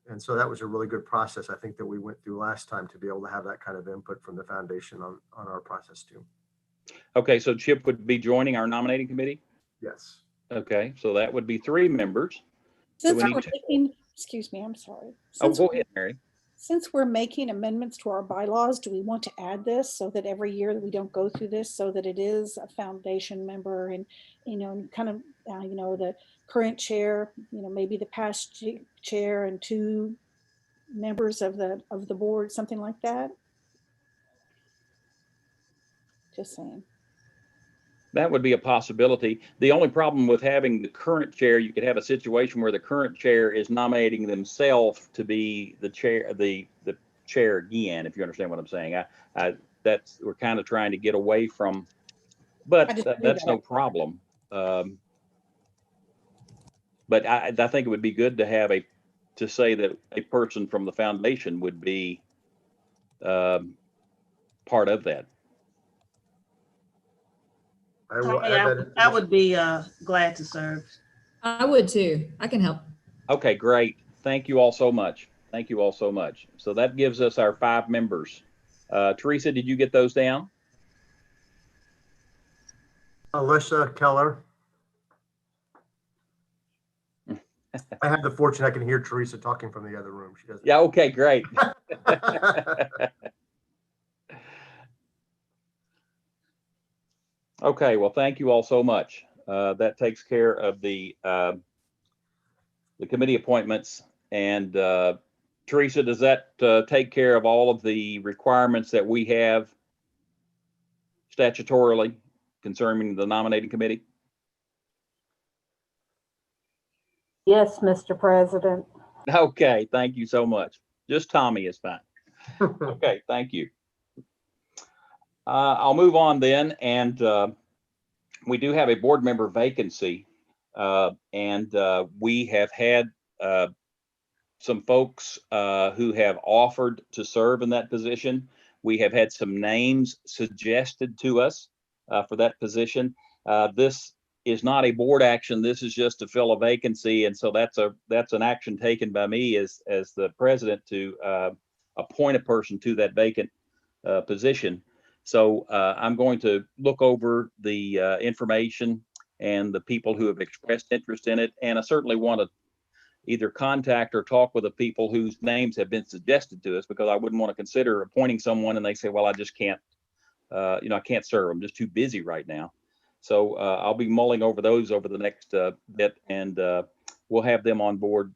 And so that was a really good process, I think, that we went through last time to be able to have that kind of input from the foundation on our process too. Okay, so Chip would be joining our nominating committee? Yes. Okay, so that would be 3 members. Since we're taking, excuse me, I'm sorry. Go ahead, Mary. Since we're making amendments to our bylaws, do we want to add this so that every year that we don't go through this, so that it is a foundation member and, and kind of, the current chair, maybe the past chair and 2 members of the board, something like that? Just saying. That would be a possibility. The only problem with having the current chair, you could have a situation where the current chair is nominating themselves to be the chair, the chair again, if you understand what I'm saying. That's, we're kind of trying to get away from, but that's no problem. But I think it would be good to have to say that a person from the foundation would be part of that. I will Tommy, add that. I would be glad to serve. I would too. I can help. Okay, great. Thank you all so much. Thank you all so much. So that gives us our 5 members. Teresa, did you get those down? Alyssa Keller. I have the fortune I can hear Teresa talking from the other room. She doesn't. Yeah, okay, great. Okay, well, thank you all so much. That takes care of the committee appointments. And Teresa, does that take care of all of the requirements that we have statutorily concerning the nominating committee? Yes, Mr. President. Okay, thank you so much. Just Tommy is fine. Okay, thank you. I'll move on then, and we do have a board member vacancy, and we have had some folks who have offered to serve in that position. We have had some names suggested to us for that position. This is not a board action. This is just to fill a vacancy, and so that's an action taken by me as the president to appoint a person to that vacant position. So I'm going to look over the information and the people who have expressed interest in it, and I certainly want to either contact or talk with the people whose names have been suggested to us, because I wouldn't want to consider appointing someone and they say, well, I just can't, I can't serve. I'm just too busy right now. So I'll be mulling over those over the next bit, and we'll have them on board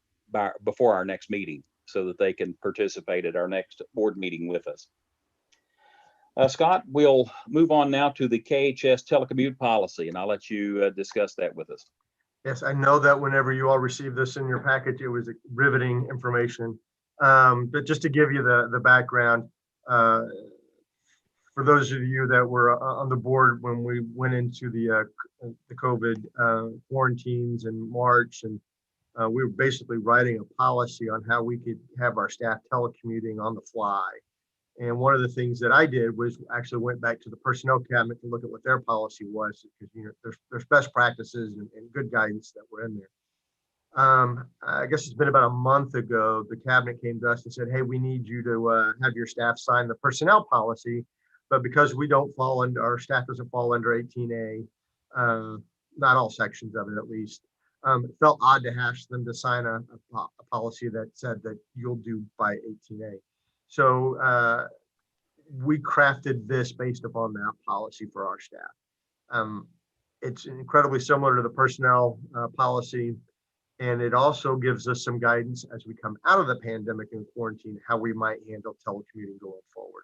before our next meeting so that they can participate at our next board meeting with us. Scott, we'll move on now to the KHS telecommute policy, and I'll let you discuss that with us. Yes, I know that whenever you all received this in your package, it was riveting information. But just to give you the background, for those of you that were on the board when we went into the COVID quarantines in March, and we were basically writing a policy on how we could have our staff telecommuting on the fly. And one of the things that I did was actually went back to the personnel cabinet to look at what their policy was, because there's best practices and good guidance that were in there. I guess it's been about a month ago, the cabinet came to us and said, hey, we need you to have your staff sign the personnel policy, but because we don't fall under, our staff doesn't fall under 18A, not all sections of it at least, it felt odd to ask them to sign a policy that said that you'll do by 18A. So we crafted this based upon that policy for our staff. It's incredibly similar to the personnel policy, and it also gives us some guidance as we come out of the pandemic and quarantine, how we might handle telecommuting going forward.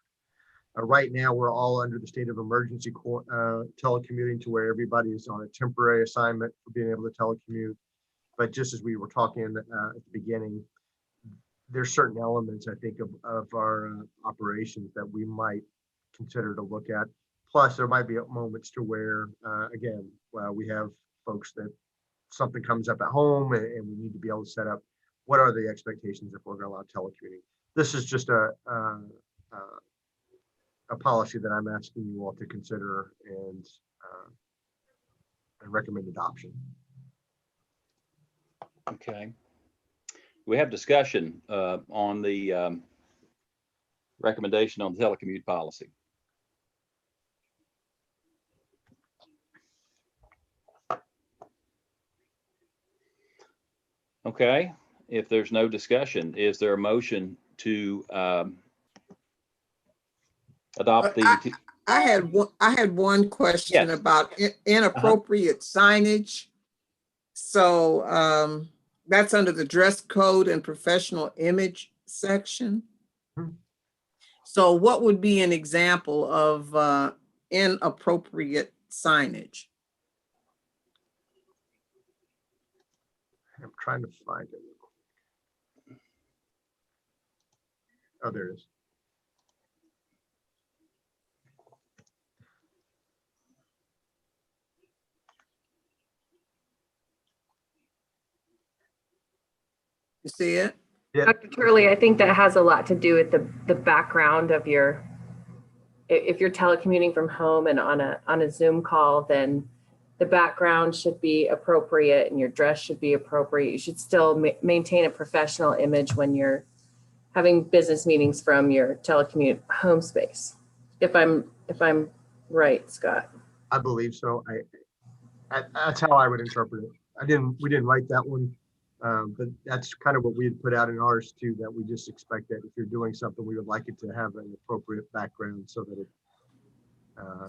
Right now, we're all under the state of emergency telecommuting, to where everybody is on a temporary assignment for being able to telecommute. But just as we were talking at the beginning, there's certain elements, I think, of our operations that we might consider to look at. Plus, there might be moments to where, again, we have folks that something comes up at home and we need to be able to set up, what are the expectations if we're going to allow telecommuting? This is just a policy that I'm asking you all to consider and recommend adoption. Okay. We have discussion on the recommendation on the telecommute policy. Okay, if there's no discussion, is there a motion to adopt the. I had one question Yes. about inappropriate signage. So that's under the dress code and professional image section. So what would be an example of inappropriate signage? I'm trying to find it. Oh, there it is. You see it? Yeah. Dr. Turley, I think that has a lot to do with the background of your, if you're telecommuting from home and on a Zoom call, then the background should be appropriate and your dress should be appropriate. You should still maintain a professional image when you're having business meetings from your telecommute home space. If I'm right, Scott. I believe so. That's how I would interpret it. We didn't write that one, but that's kind of what we had put out in ours too, that we just expect that if you're doing something, we would like it to have an appropriate background so that it.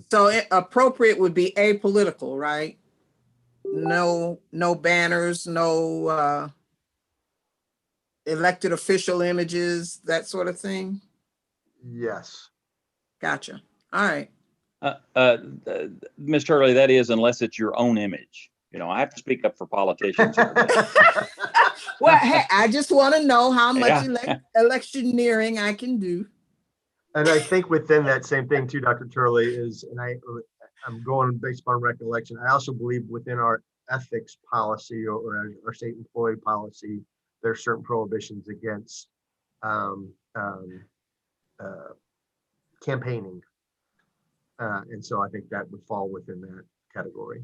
So appropriate would be apolitical, right? No banners, no elected official images, that sort of thing. Yes. Gotcha. All right. Ms. Turley, that is unless it's your own image. You know, I have to speak up for politicians. Well, hey, I just want to know how much Yeah. electioneering I can do. And I think within that same thing too, Dr. Turley, is, and I'm going based on recollection, I also believe within our ethics policy or our state employee policy, there's certain prohibitions against campaigning. And so I think that would fall within that category.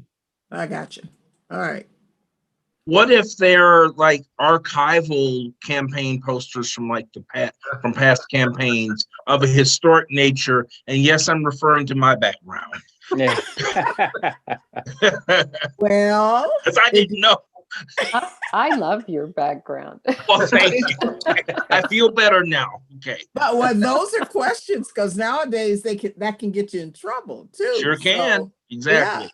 I got you. All right. What if they're like archival campaign posters from like from past campaigns of a historic nature? And yes, I'm referring to my background. Yeah. Well, because I didn't know. I love your background. Well, thank you. I feel better now. Okay. But well, those are questions because nowadays that can get you in trouble too. Sure can. So, exactly. Yeah.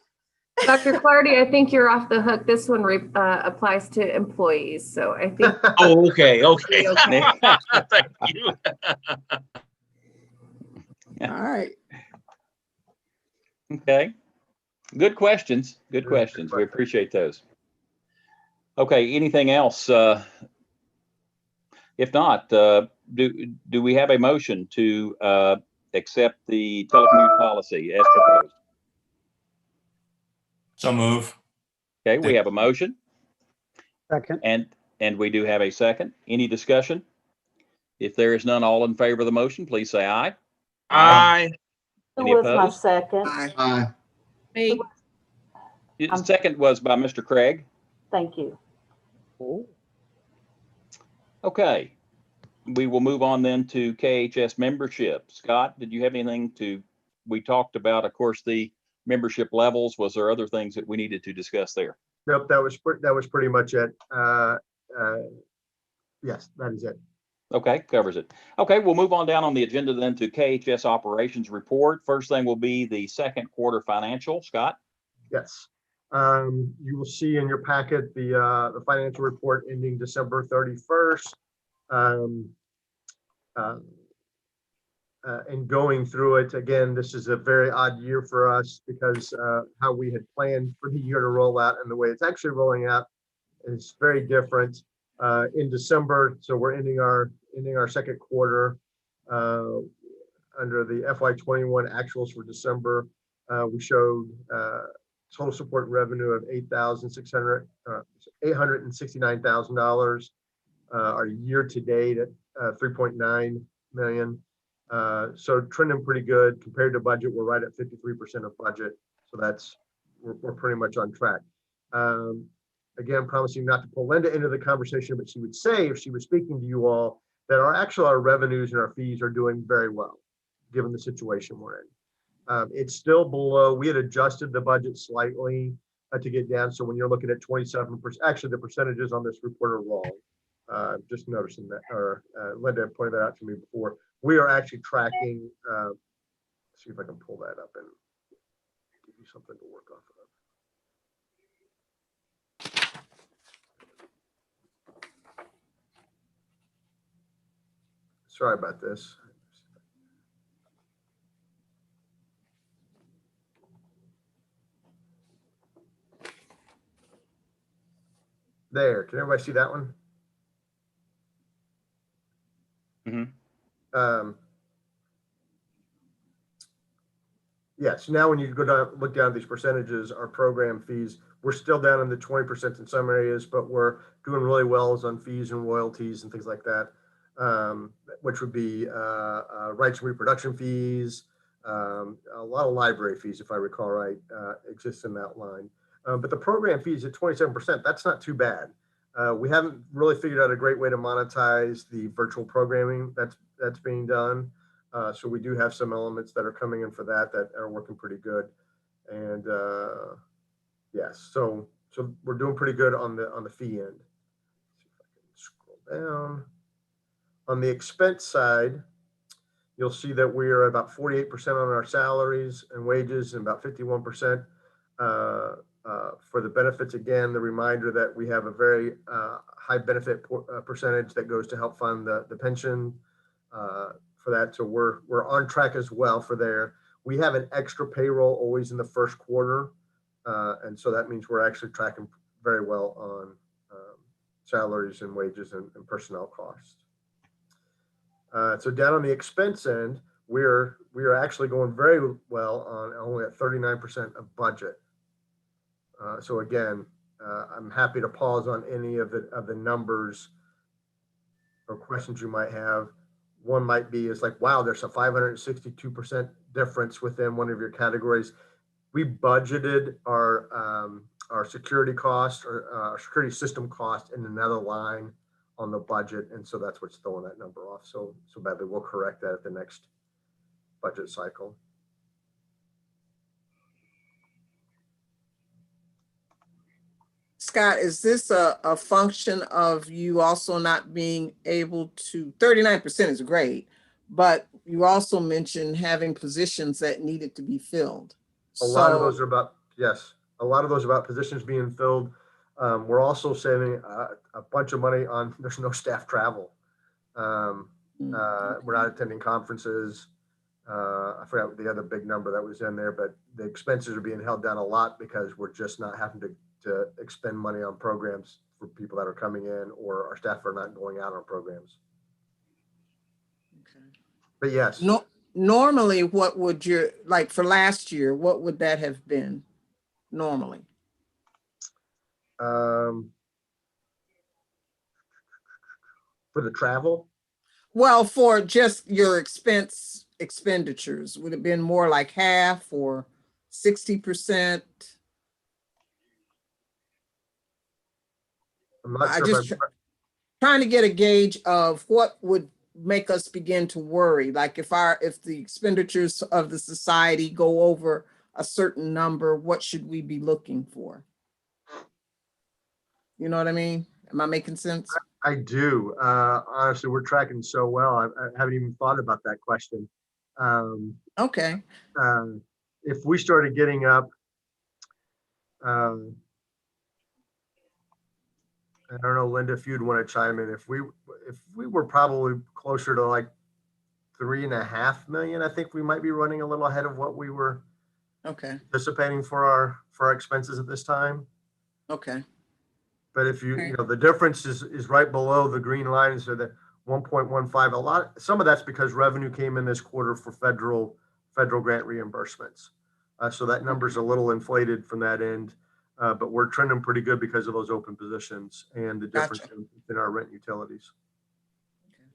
Dr. Clardy, I think you're off the hook. This one applies to employees. So I think. Oh, okay. Okay. Thank you. All right. Okay. Good questions. Good questions. We appreciate those. Okay. Anything else? If not, do we have a motion to accept the telecommute policy as proposed? So move. Okay, we have a motion. Second. And we do have a second. Any discussion? If there is none, all in favor of the motion, please say aye. Aye. Any Who was my opposed? second? Aye. Me. The second was by Mr. Craig. Thank you. Okay. We will move on then to KHS membership. Scott, did you have anything we talked about, of course, the membership levels. Was there other things that we needed to discuss there? Nope, that was pretty much it. Yes, that is it. Okay, covers it. Okay, we'll move on down on the agenda then to KHS operations report. First thing will be the second quarter financial. Scott? Yes. You will see in your packet the financial report ending December 31st. And going through it again, this is a very odd year for us because how we had planned for the year to roll out and the way it's actually rolling out is very different. In December, so we're ending our second quarter under the FY21 actuals for December. We showed total support revenue of $869,000. Our year to date at 3.9 million. So trending pretty good compared to budget. We're right at 53% of budget. So we're pretty much on track. Again, promising not to pull Linda into the conversation, but she would say, if she was speaking to you all, that our revenues and our fees are doing very well, given the situation we're in. It's still below, we had adjusted the budget slightly to get down. So when you're looking at 27%, actually the percentages on this report are wrong. Just noticing that, or Linda pointed that out to me before. We are actually tracking, see if I can pull that up and give you something to work off of. Sorry about this. There, can everybody see that one? Mm-hmm. Yes, now when you go down, look down at these percentages, our program fees, we're still down in the 20% in some areas, but we're doing really well on fees and royalties and things like that, which would be rights and reproduction fees, a lot of library fees, if I recall right, exists in that line. But the program fees at 27%, that's not too bad. We haven't really figured out a great way to monetize the virtual programming that's being done. So we do have some elements that are coming in for that are working pretty good. And yes, so we're doing pretty good on the fee end. See if I can scroll down. On the expense side, you'll see that we are about 48% on our salaries and wages and about 51% for the benefits. Again, the reminder that we have a very high benefit percentage that goes to help fund the pension for that. So we're on track as well for there. We have an extra payroll always in the first quarter. And so that means we're actually tracking very well on salaries and wages and personnel costs. So down on the expense end, we are actually going very well on only at 39% of budget. So again, I'm happy to pause on any of the numbers or questions you might have. One might be is like, wow, there's a 562% difference within one of your categories. We budgeted our security cost or our security system cost in another line on the budget, and so that's what's throwing that number off so badly. We'll correct that at the next budget cycle. Scott, is this a function of you also not being able to, 39% is great, but you also mentioned having positions that needed to be filled. A lot of those are about, yes, a lot of those are about positions being filled. We're also saving a bunch of money on, there's no staff travel. We're not attending conferences. I forgot the other big number that was in there, but the expenses are being held down a lot because we're just not having to expend money on programs for people that are coming in, or our staff are not going out on programs. Okay. But yes. No, normally what would your, like for last year, what would that have been normally? For the travel? Well, for just your expenditures, would it have been more like half or 60%? I'm not sure. Trying to get a gauge of what would make us begin to worry. Like if the expenditures of the society go over a certain number, what should we be looking for? You know what I mean? Am I making sense? I do. Honestly, we're tracking so well. I haven't even thought about that question. Okay. If we started getting up, I don't know, Linda, if you'd want to chime in. If we were probably closer to like 3.5 million, I think we might be running a little ahead of what we were anticipating for our expenses at this time. Okay. But if you know, the difference is right below the green line, so that 1.15. Some of that's because revenue came in this quarter for federal grant reimbursements. So that number's a little inflated from that end. But we're trending pretty good because of those open positions and the difference in our rent utilities. Okay.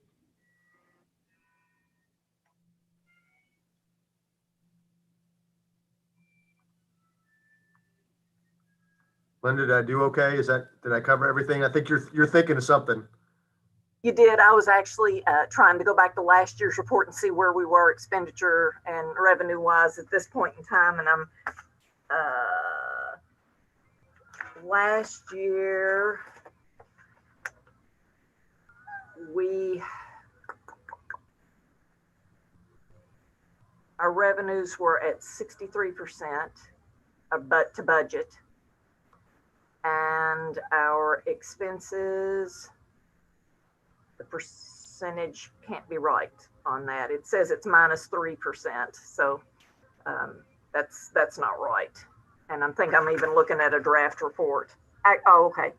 Linda, did I do okay? Did I cover everything? I think you're thinking of something. You did. I was actually trying to go back to last year's report and see where we were expenditure and revenue wise at this point in time. And I'm last year, our revenues were at 63% to budget. And our expenses, the percentage can't be right on that. It says it's -3%. So that's not right. And I think I'm even looking at a draft report. Oh, okay.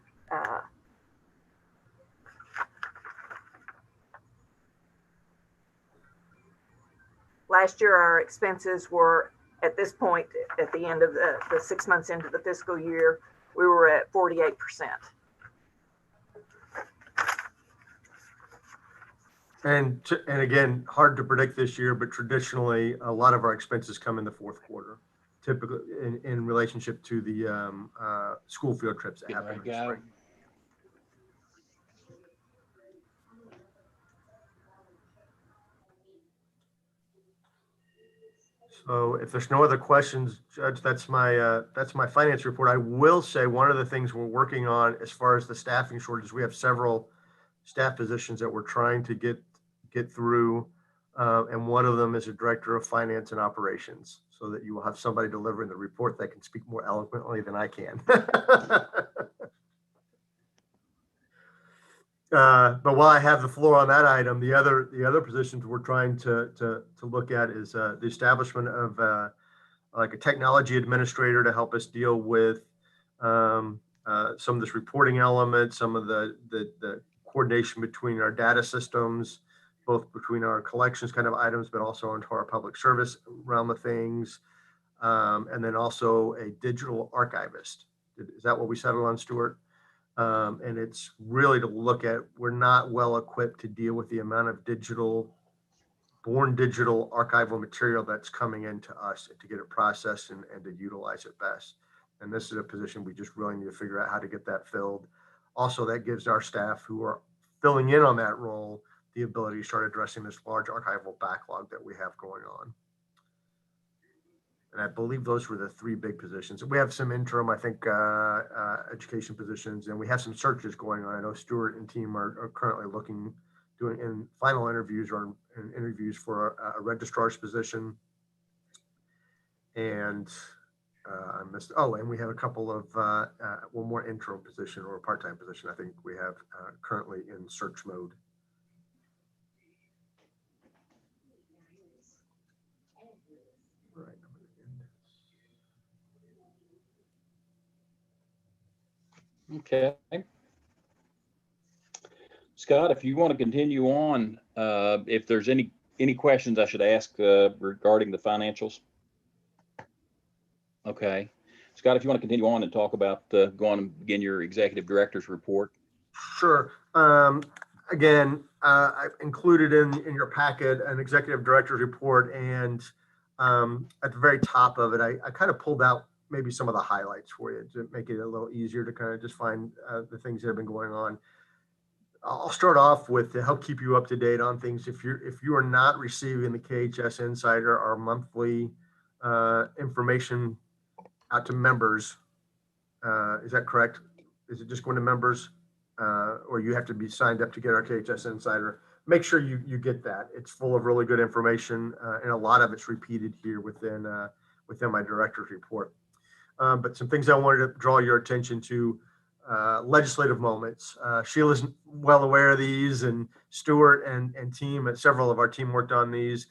Last year, our expenses were at this point, at the end of the 6 months into the fiscal year, we were at 48%. And again, hard to predict this year, but traditionally, a lot of our expenses come in the fourth quarter, typically in relationship to the school field trips that happen in the spring. So if there's no other questions, Judge, that's my finance report. I will say one of the things we're working on as far as the staffing shortage, we have several staff positions that we're trying to get through. And one of them is a director of finance and operations, so that you will have somebody delivering the report that can speak more eloquently than I can. But while I have the floor on that item, the other positions we're trying to look at is the establishment of like a technology administrator to help us deal with some of this reporting element, some of the coordination between our data systems, both between our collections kind of items, but also into our public service realm of things, and then also a digital archivist. Is that what we settled on, Stuart? And it's really to look at, we're not well equipped to deal with the amount of born digital archival material that's coming into us, to get it processed and to utilize it best. And this is a position we just really need to figure out how to get that filled. Also, that gives our staff who are filling in on that role the ability to start addressing this large archival backlog that we have going on. And I believe those were the three big positions. We have some interim, I think, education positions, and we have some searches going on. I know Stuart and team are currently doing in final interviews or in interviews for a registrar's position. And I missed, and we have a couple of, one more interim position or a part-time position I think we have currently in search mode. Okay. Scott, if you want to continue on, if there's any questions I should ask regarding the financials. Okay. Scott, if you want to continue on and talk about go on and begin your executive director's report. Sure. Again, I've included in your packet an executive director's report, and at the very top of it, I kind of pulled out maybe some of the highlights for you to make it a little easier to kind of just find the things that have been going on. I'll start off with to help keep you up to date on things. If you are not receiving the KHS Insider, our monthly information out to members, is that correct? Is it just going to members, or you have to be signed up to get our KHS Insider? Make sure you get that. It's full of really good information, and a lot of it's repeated here within my director's report. But some things I wanted to draw your attention to, legislative moments. Sheila's well aware of these, and Stuart and team, and several of our team worked on these.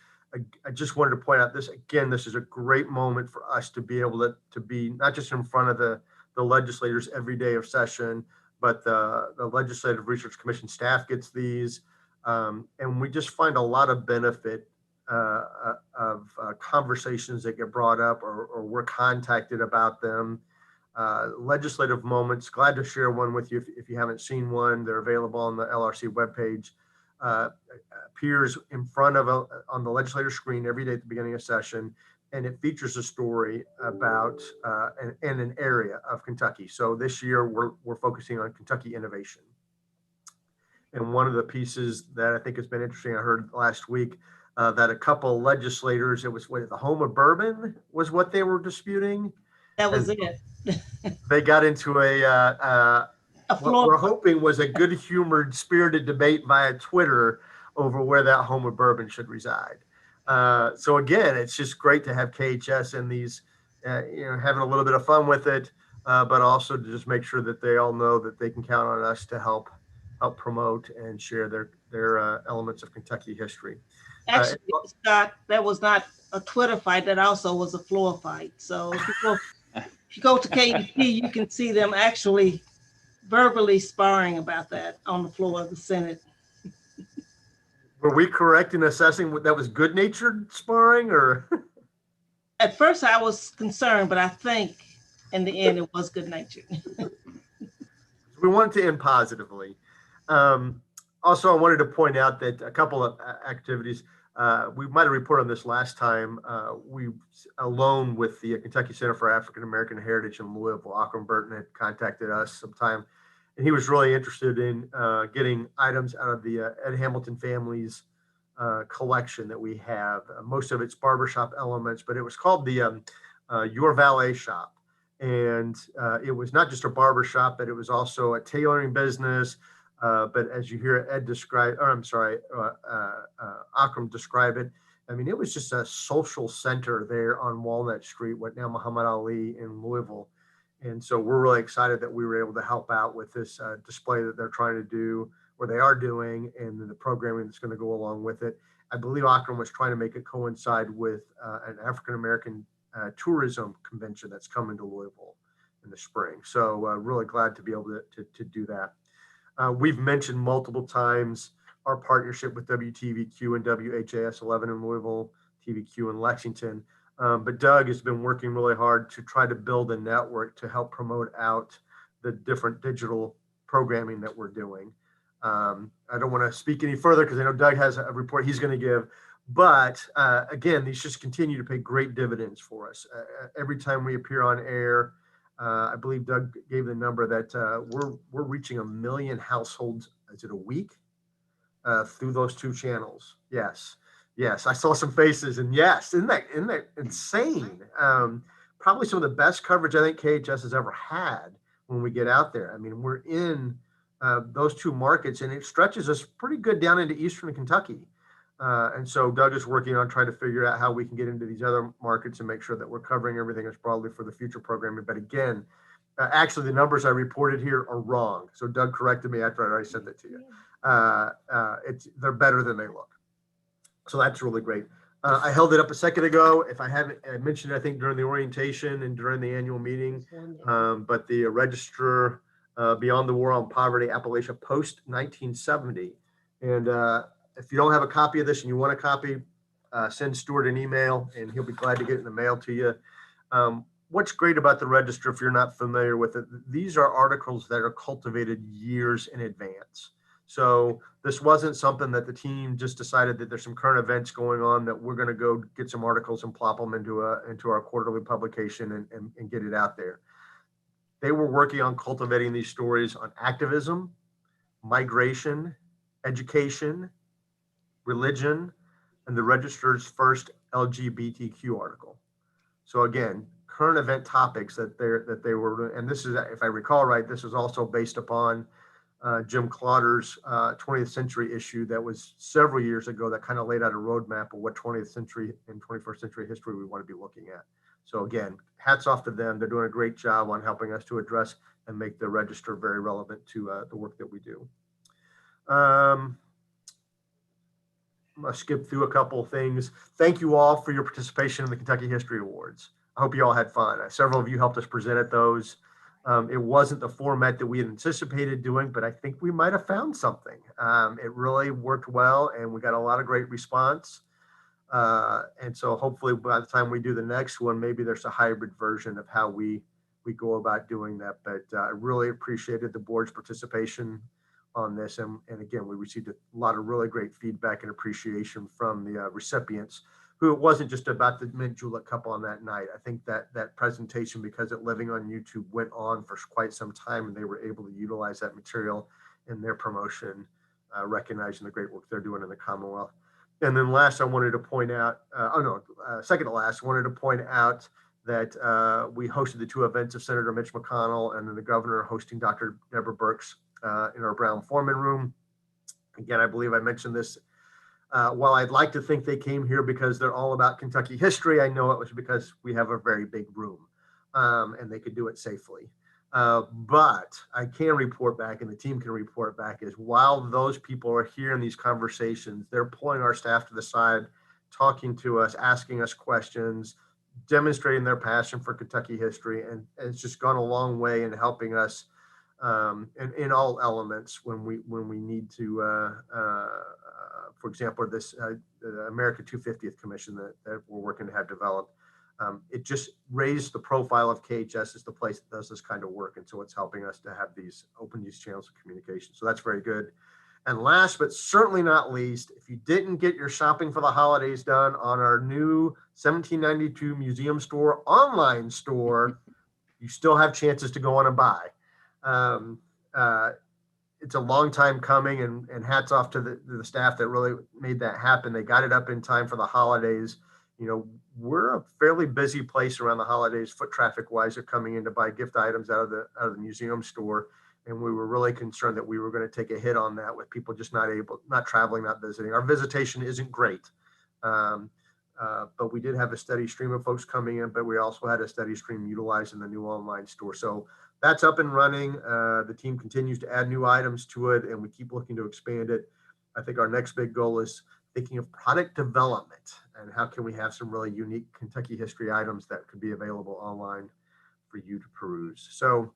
I just wanted to point out this, again, this is a great moment for us to be able to be not just in front of the legislators every day of session, but the Legislative Research Commission staff gets these. And we just find a lot of benefit of conversations that get brought up or we're contacted about them. Legislative moments, glad to share one with you if you haven't seen one. They're available on the LRC webpage. Appears in front of on the legislator screen every day at the beginning of session, and it features a story about in an area of Kentucky. So this year we're focusing on Kentucky innovation. And one of the pieces that I think has been interesting, I heard last week that a couple legislators, it was the home of bourbon was what they were disputing. That was it. They got into a what we're hoping was a good humored, spirited debate via Twitter over where that home of bourbon should reside. So again, it's just great to have KHS in these, having a little bit of fun with it, but also to just make sure that they all know that they can count on us to help promote and share their elements of Kentucky history. Actually, Scott, that was not a Twitter fight. That also was a floor fight. So if you go to KEP, you can see them actually verbally sparring about that on the floor of the Senate. Were we correct in assessing that was good-natured sparring, or? At first I was concerned, but I think in the end it was good-natured. We wanted to end positively. Also, I wanted to point out that a couple of activities, we might have reported on this last time, we, alone with the Kentucky Center for African American Heritage in Louisville, Akram Burton had contacted us sometime, and he was really interested in getting items out of the Ed Hamilton family's collection that we have. Most of it's barbershop elements, but it was called the Your Valet Shop. And it was not just a barbershop, but it was also a tailoring business. But as you hear Ed describe, or I'm sorry, Akram describe it, I mean, it was just a social center there on Walnut Street, what now Muhammad Ali in Louisville. And so we're really excited that we were able to help out with this display that they're trying to do, or they are doing, and then the programming that's going to go along with it. I believe Akram was trying to make it coincide with an African-American tourism convention that's coming to Louisville in the spring. So really glad to be able to do that. We've mentioned multiple times our partnership with WTVQ and WHAS 11 in Louisville, TVQ in Lexington. But Doug has been working really hard to try to build a network to help promote out the different digital programming that we're doing. I don't want to speak any further because I know Doug has a report he's going to give. But again, these just continue to pay great dividends for us. Every time we appear on air, I believe Doug gave the number that we're reaching 1 million households. Is it a week? Through those two channels. Yes. I saw some faces, and yes, isn't that insane? Probably some of the best coverage I think KHS has ever had when we get out there. I mean, we're in those two markets, and it stretches us pretty good down into Eastern Kentucky. And so Doug is working on trying to figure out how we can get into these other markets and make sure that we're covering everything as broadly for the future programming. But again, actually, the numbers I reported here are wrong. So Doug corrected me after I already sent it to you. They're better than they look. So that's really great. I held it up a second ago. If I haven't, I mentioned it, I think, during the orientation and during the annual meeting. But the Register Beyond the War on Poverty, Appalachia, post 1970. And if you don't have a copy of this and you want a copy, send Stuart an email and he'll be glad to get it in the mail to you. What's great about the Register, if you're not familiar with it, these are articles that are cultivated years in advance. So this wasn't something that the team just decided that there's some current events going on that we're going to go get some articles and plop them into our quarterly publication and get it out there. They were working on cultivating these stories on activism, migration, education, religion, and the Register's first LGBTQ article. So again, current event topics that they were, and this is, if I recall right, this was also based upon Jim Clotter's 20th century issue that was several years ago that kind of laid out a roadmap of what 20th century and 21st century history we want to be looking at. So again, hats off to them. They're doing a great job on helping us to address and make the Register very relevant to the work that we do. I'm going to skip through a couple of things. Thank you all for your participation in the Kentucky History Awards. I hope you all had fun. Several of you helped us present at those. It wasn't the format that we had anticipated doing, but I think we might have found something. It really worked well, and we got a lot of great response. And so hopefully by the time we do the next one, maybe there's a hybrid version of how we go about doing that. But I really appreciated the board's participation on this. And again, we received a lot of really great feedback and appreciation from the recipients, who it wasn't just about the mint julep cup on that night. I think that presentation, because it living on YouTube, went on for quite some time, and they were able to utilize that material in their promotion, recognizing the great work they're doing in the Commonwealth. And then last, I wanted to point out, second to last, I wanted to point out that we hosted the 2 events of Senator Mitch McConnell and then the governor hosting Dr. Deborah Birx in our Brown Foreman room. Again, I believe I mentioned this. While I'd like to think they came here because they're all about Kentucky history, I know it was because we have a very big room and they could do it safely. But I can report back, and the team can report back, is while those people are here in these conversations, they're pulling our staff to the side, talking to us, asking us questions, demonstrating their passion for Kentucky history. And it's just gone a long way in helping us in all elements when we need to, for example, this America 250th Commission that we're working to have developed. It just raised the profile of KHS as the place that does this kind of work. And so it's helping us to have open these channels of communication. So that's very good. And last, but certainly not least, if you didn't get your shopping for the holidays done on our new 1792 Museum Store online store, you still have chances to go on and buy. It's a long time coming, and hats off to the staff that really made that happen. They got it up in time for the holidays. You know, we're a fairly busy place around the holidays, foot traffic wise. They're coming in to buy gift items out of the museum store. And we were really concerned that we were going to take a hit on that with people just not traveling, not visiting. Our visitation isn't great. But we did have a steady stream of folks coming in, but we also had a steady stream utilizing the new online store. So that's up and running. The team continues to add new items to it, and we keep looking to expand it. I think our next big goal is thinking of product development and how can we have some really unique Kentucky history items that could be available online for you to peruse. So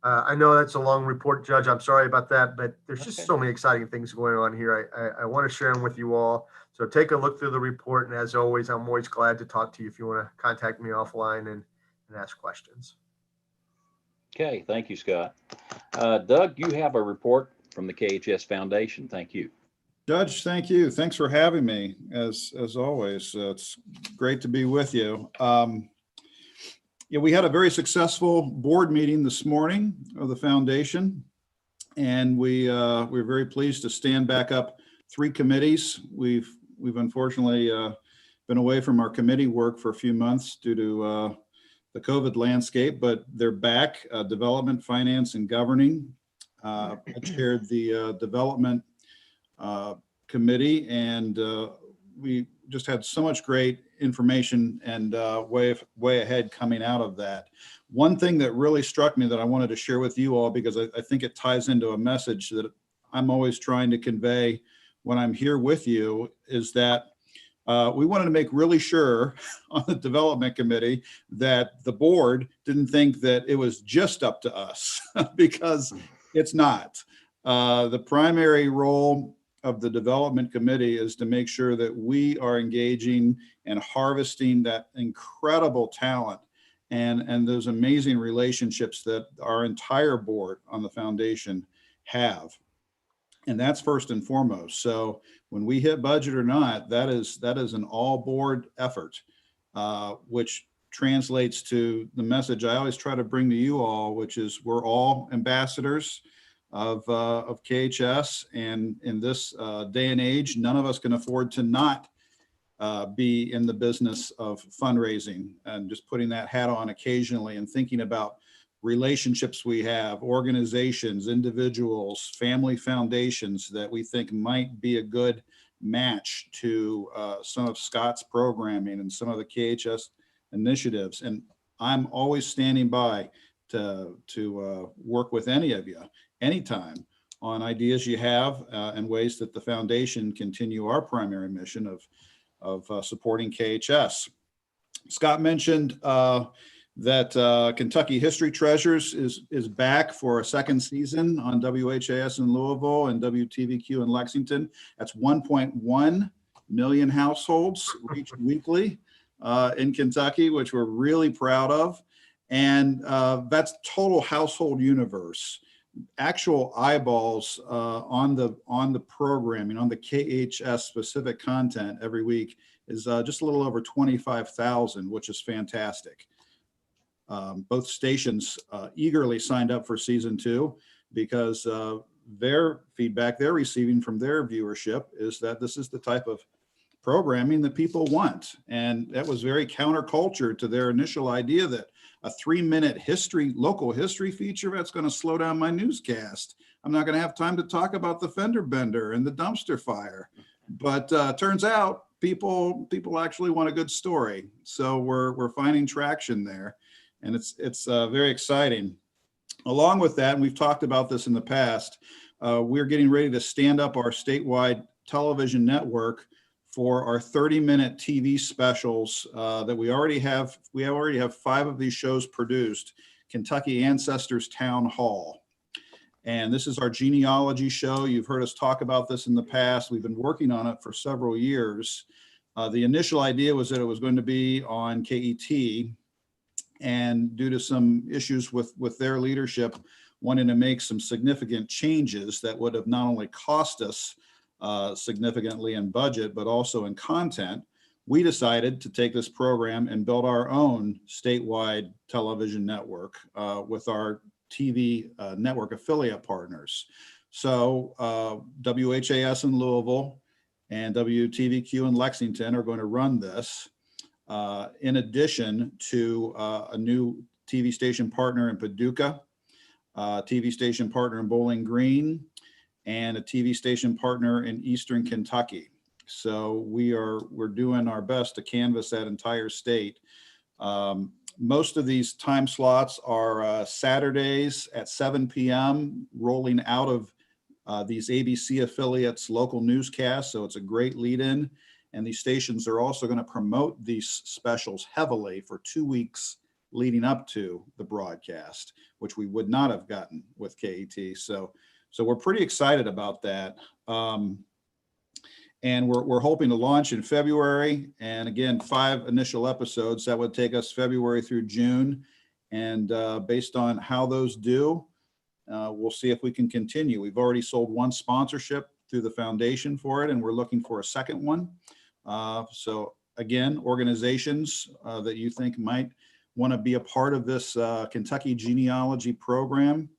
I know that's a long report, Judge. I'm sorry about that, but there's just so many exciting things going on here. I want to share them with you all. So take a look through the report. And as always, I'm always glad to talk to you if you want to contact me offline and ask questions. Okay, thank you, Scott. Doug, you have a report from the KHS Foundation. Thank you. Judge, thank you. Thanks for having me. As always, it's great to be with you. Yeah, we had a very successful board meeting this morning of the foundation, and we're very pleased to stand back up 3 committees. We've unfortunately been away from our committee work for a few months due to the COVID landscape, but they're back. Development, finance, and governing. I chaired the development committee, and we just had so much great information and way ahead coming out of that. One thing that really struck me that I wanted to share with you all, because I think it ties into a message that I'm always trying to convey when I'm here with you, is that we wanted to make really sure on the development committee that the board didn't think that it was just up to us, because it's not. The primary role of the development committee is to make sure that we are engaging and harvesting that incredible talent and those amazing relationships that our entire board on the foundation have. And that's first and foremost. So when we hit budget or not, that is an all board effort, which translates to the message I always try to bring to you all, which is we're all ambassadors of KHS, and in this day and age, none of us can afford to not be in the business of fundraising and just putting that hat on occasionally and thinking about relationships we have, organizations, individuals, family foundations that we think might be a good match to some of Scott's programming and some of the KHS initiatives. And I'm always standing by to work with any of you anytime on ideas you have and ways that the foundation continue our primary mission of supporting KHS. Scott mentioned that Kentucky History Treasures is back for a second season on WHAS in Louisville and WTVQ in Lexington. That's 1.1 million households reached weekly in Kentucky, which we're really proud of. And that's total household universe. Actual eyeballs on the programming, on the KHS specific content every week is just a little over 25,000, which is fantastic. Both stations eagerly signed up for season 2 because their feedback they're receiving from their viewership is that this is the type of programming that people want. And that was very counterculture to their initial idea that a 3-minute local history feature, that's going to slow down my newscast. I'm not going to have time to talk about the fender bender and the dumpster fire. But turns out people actually want a good story. So we're finding traction there, and it's very exciting. Along with that, and we've talked about this in the past, we're getting ready to stand up our statewide television network for our 30-minute TV specials that we already have. We already have 5 of these shows produced. Kentucky Ancestors Town Hall. And this is our genealogy show. You've heard us talk about this in the past. We've been working on it for several years. The initial idea was that it was going to be on KET, and due to some issues with their leadership, wanting to make some significant changes that would have not only cost us significantly in budget, but also in content, we decided to take this program and build our own statewide television network with our TV network affiliate partners. So WHAS in Louisville and WTVQ in Lexington are going to run this, in addition to a new TV station partner in Paducah, TV station partner in Bowling Green, and a TV station partner in Eastern Kentucky. So we're doing our best to canvass that entire state. Most of these time slots are Saturdays at 7 p.m., rolling out of these ABC affiliates local newscasts. So it's a great lead-in. And these stations are also going to promote these specials heavily for 2 weeks leading up to the broadcast, which we would not have gotten with KET. So we're pretty excited about that. And we're hoping to launch in February. And again, 5 initial episodes. That would take us February through June. And based on how those do, we'll see if we can continue. We've already sold 1 sponsorship through the foundation for it, and we're looking for a second one. So again, organizations that you think might want to be a part of this Kentucky genealogy program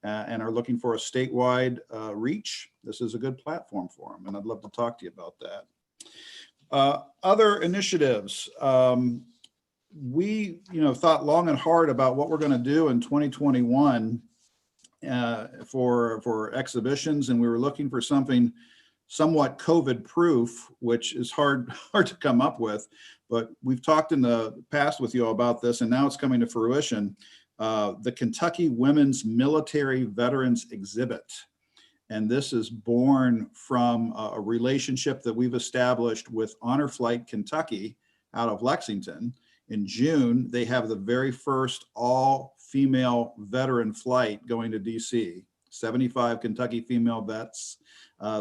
and are looking for a statewide reach, this is a good platform for them. And I'd love to talk to you about that. Other initiatives. We thought long and hard about what we're going to do in 2021 for exhibitions, and we were looking for something somewhat COVID proof, which is hard to come up with, but we've talked in the past with you all about this, and now it's coming to fruition. The Kentucky Women's Military Veterans Exhibit. And this is born from a relationship that we've established with Honor Flight Kentucky out of Lexington. In June, they have the very first all-female veteran flight going to DC. 75 Kentucky female vets,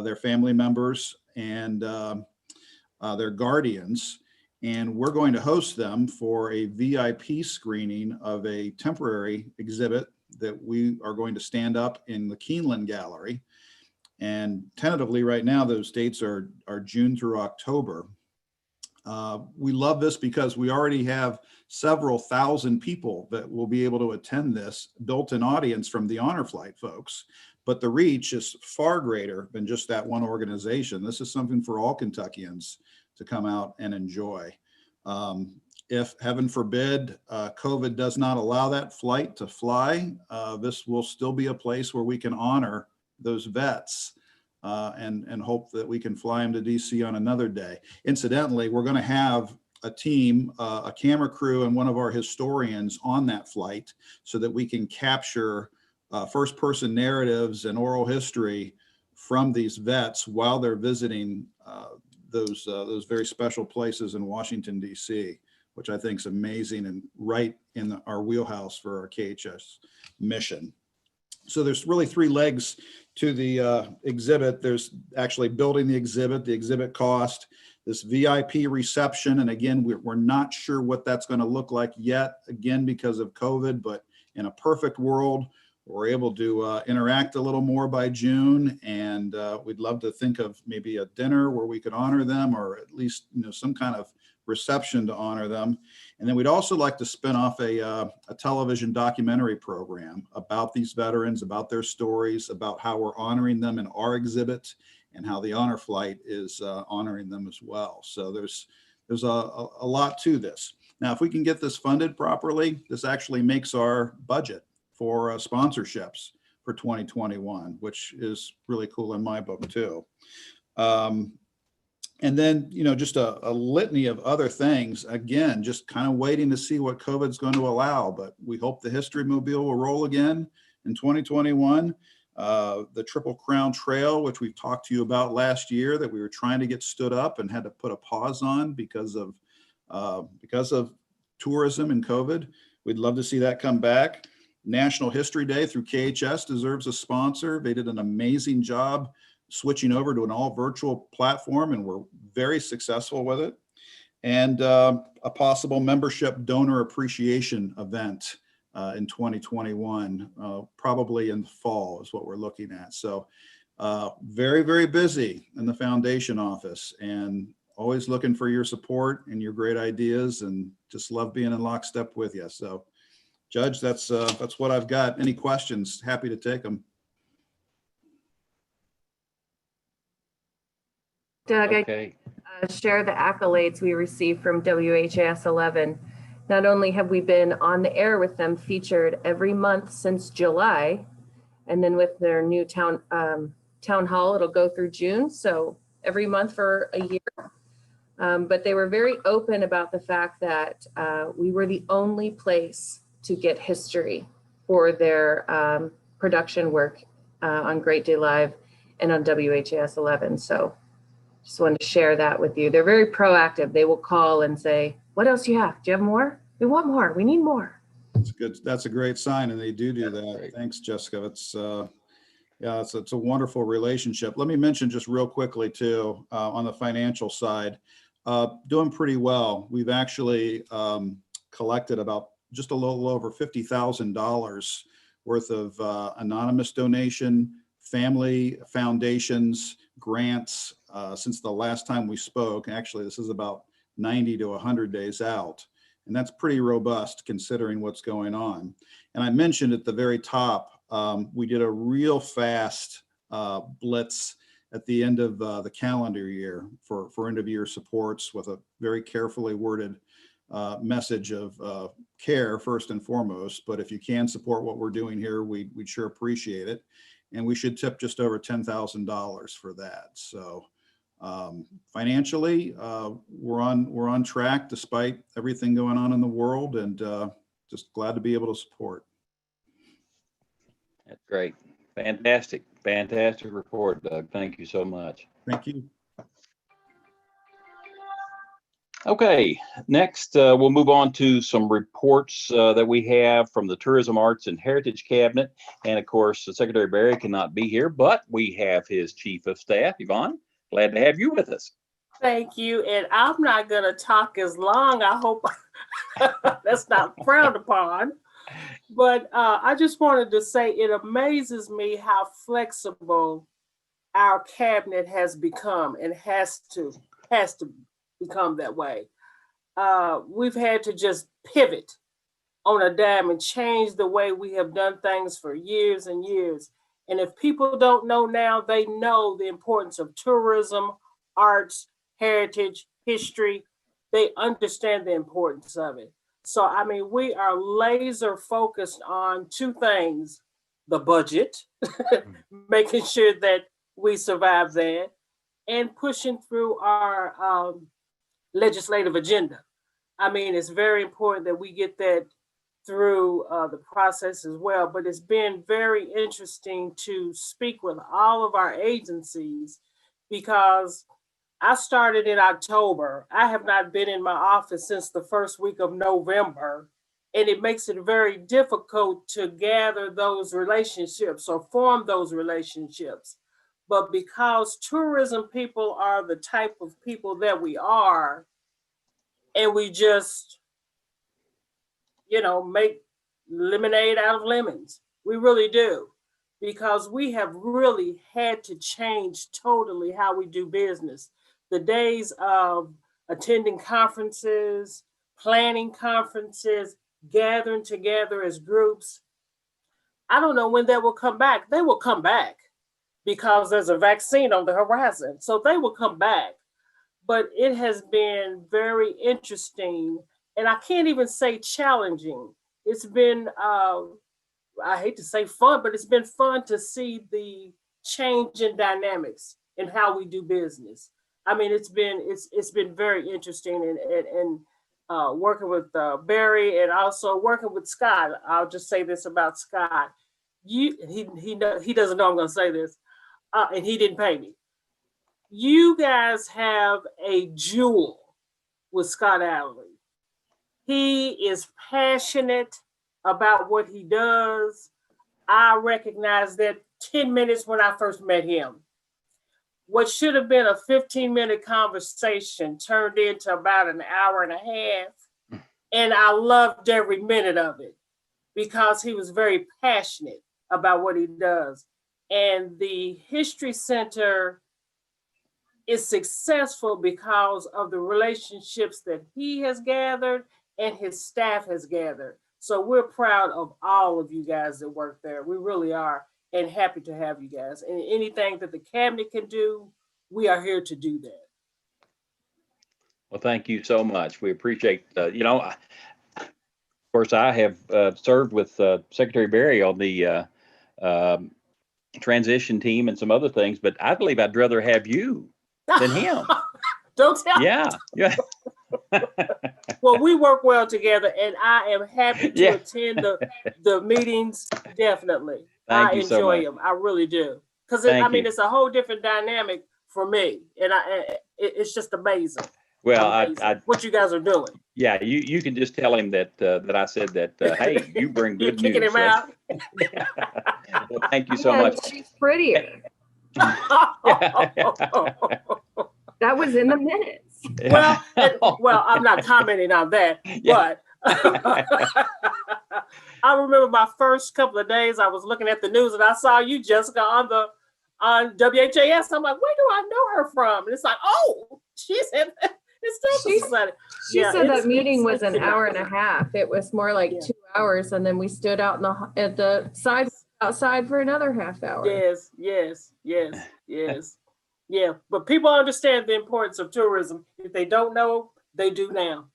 their family members, and their guardians. And we're going to host them for a VIP screening of a temporary exhibit that we are going to stand up in the Keeneland Gallery. And tentatively right now, those dates are June through October. We love this because we already have several thousand people that will be able to attend this built-in audience from the Honor Flight folks, but the reach is far greater than just that one organization. This is something for all Kentuckians to come out and enjoy. If heaven forbid, COVID does not allow that flight to fly, this will still be a place where we can honor those vets and hope that we can fly them to DC on another day. Incidentally, we're going to have a team, a camera crew, and one of our historians on that flight so that we can capture first-person narratives and oral history from these vets while they're visiting those very special places in Washington, DC, which I think is amazing and right in our wheelhouse for our KHS mission. So there's really 3 legs to the exhibit. There's actually building the exhibit cost, this VIP reception. And again, we're not sure what that's going to look like yet, again, because of COVID, but in a perfect world, we're able to interact a little more by June. And we'd love to think of maybe a dinner where we could honor them, or at least some kind of reception to honor them. And then we'd also like to spin off a television documentary program about these veterans, about their stories, about how we're honoring them in our exhibit, and how the honor flight is honoring them as well. So there's a lot to this. Now, if we can get this funded properly, this actually makes our budget for sponsorships for 2021, which is really cool in my book too. And then, just a litany of other things. Again, just kind of waiting to see what COVID's going to allow, but we hope the History Mobile will roll again in 2021. The Triple Crown Trail, which we've talked to you about last year, that we were trying to get stood up and had to put a pause on because of tourism and COVID. We'd love to see that come back. National History Day through KHS deserves a sponsor. They did an amazing job switching over to an all virtual platform, and we're very successful with it. And a possible membership donor appreciation event in 2021, probably in the fall is what we're looking at. So very, very busy in the foundation office, and always looking for your support and your great ideas, and just love being in lockstep with you. So Judge, that's what I've got. Any questions? Happy to take them. Doug, Okay. I share the accolades we received from WHAS 11. Not only have we been on the air with them, featured every month since July, and then with their new town hall, it'll go through June, so every month for a year. But they were very open about the fact that we were the only place to get history for their production work on Great Day Live and on WHAS 11. So just wanted to share that with you. They're very proactive. They will call and say, what else do you have? Do you have more? We want more. We need more. That's good. That's a great sign. And they do that. Great. Thanks, Jessica. It's a wonderful relationship. Let me mention just real quickly too, on the financial side, doing pretty well. We've actually collected about just a little over $50,000 worth of anonymous donation, family foundations, grants since the last time we spoke. Actually, this is about 90 to 100 days out. And that's pretty robust considering what's going on. And I mentioned at the very top, we did a real fast blitz at the end of the calendar year for end of year supports with a very carefully worded message of care first and foremost. But if you can support what we're doing here, we'd sure appreciate it. And we should tip just over $10,000 for that. So financially, we're on track despite everything going on in the world, and just glad to be able to support. That's great. Fantastic report, Doug. Thank you so much. Thank you. Okay, next we'll move on to some reports that we have from the Tourism, Arts, and Heritage Cabinet. And of course, Secretary Barry cannot be here, but we have his Chief of Staff, Yvonne. Glad to have you with us. Thank you. And I'm not going to talk as long. I hope that's not frowned upon. But I just wanted to say it amazes me how flexible our cabinet has become and has to become that way. We've had to just pivot on a dime and change the way we have done things for years and years. And if people don't know now, they know the importance of tourism, arts, heritage, history. They understand the importance of it. So, I mean, we are laser focused on two things: the budget, making sure that we survive that, and pushing through our legislative agenda. I mean, it's very important that we get that through the process as well, but it's been very interesting to speak with all of our agencies because I started in October. I have not been in my office since the first week of November, and it makes it very difficult to gather those relationships or form those relationships. But because tourism people are the type of people that we are, and we just, make lemonade out of lemons. We really do, because we have really had to change totally how we do business. The days of attending conferences, planning conferences, gathering together as groups, I don't know when that will come back. They will come back, because there's a vaccine on the horizon. So they will come back. But it has been very interesting, and I can't even say challenging. It's been, I hate to say fun, but it's been fun to see the change in dynamics in how we do business. I mean, it's been very interesting, and working with Barry and also working with Scott. I'll just say this about Scott. He doesn't know I'm going to say this, and he didn't pay me. You guys have a jewel with Scott Alley. He is passionate about what he does. I recognize that 10 minutes when I first met him. What should have been a 15-minute conversation turned into about an hour and a half. And I loved every minute of it because he was very passionate about what he does. And the History Center is successful because of the relationships that he has gathered and his staff has gathered. So we're proud of all of you guys that work there. We really are, and happy to have you guys. And anything that the cabinet can do, we are here to do that. Well, thank you so much. We appreciate, of course, I have served with Secretary Barry on the transition team and some other things, but I believe I'd rather have you than him. Don't tell. Yeah. Well, we work well together, and I am happy to attend the meetings. Definitely, Thank I you so enjoy much. them. I really do, because Thank you. it's a whole different dynamic for me, and it's just amazing. Well, Amazing what you guys are doing. Yeah, you can just tell him that I said that. Hey, you bring You're good kicking news. him out. Well, thank you so Yeah, much. she's prettier. That was in the minutes. Well, I'm not commenting on that, but I remember my first couple of days I was looking at the news and I saw you, Jessica, on WHAS. I'm like, where do I know her from? And it's like, oh, she's in She Yeah, said it's- that meeting was it's- an hour and a half. It was more like 2 hours, and then we stood out at the side outside for another half hour. Yes. Yeah, but people understand the importance of tourism. If they don't know, they do now.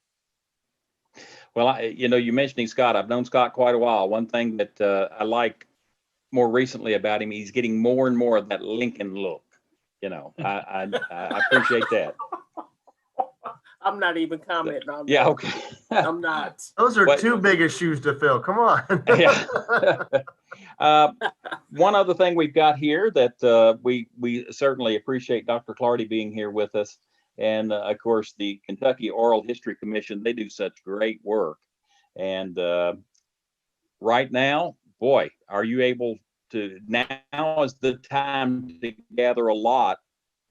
Well, you mentioning Scott, I've known Scott quite a while. One thing that I like more recently about him, he's getting more and more of that Lincoln look. I appreciate that. I'm not even commenting on that. Yeah, okay. I'm not. Those are two biggest shoes to fill. Come on. One other thing we've got here that we certainly appreciate Dr. Clardy being here with us. And of course, the Kentucky Oral History Commission, they do such great work. And right now, boy, are you able to, now is the time to gather a lot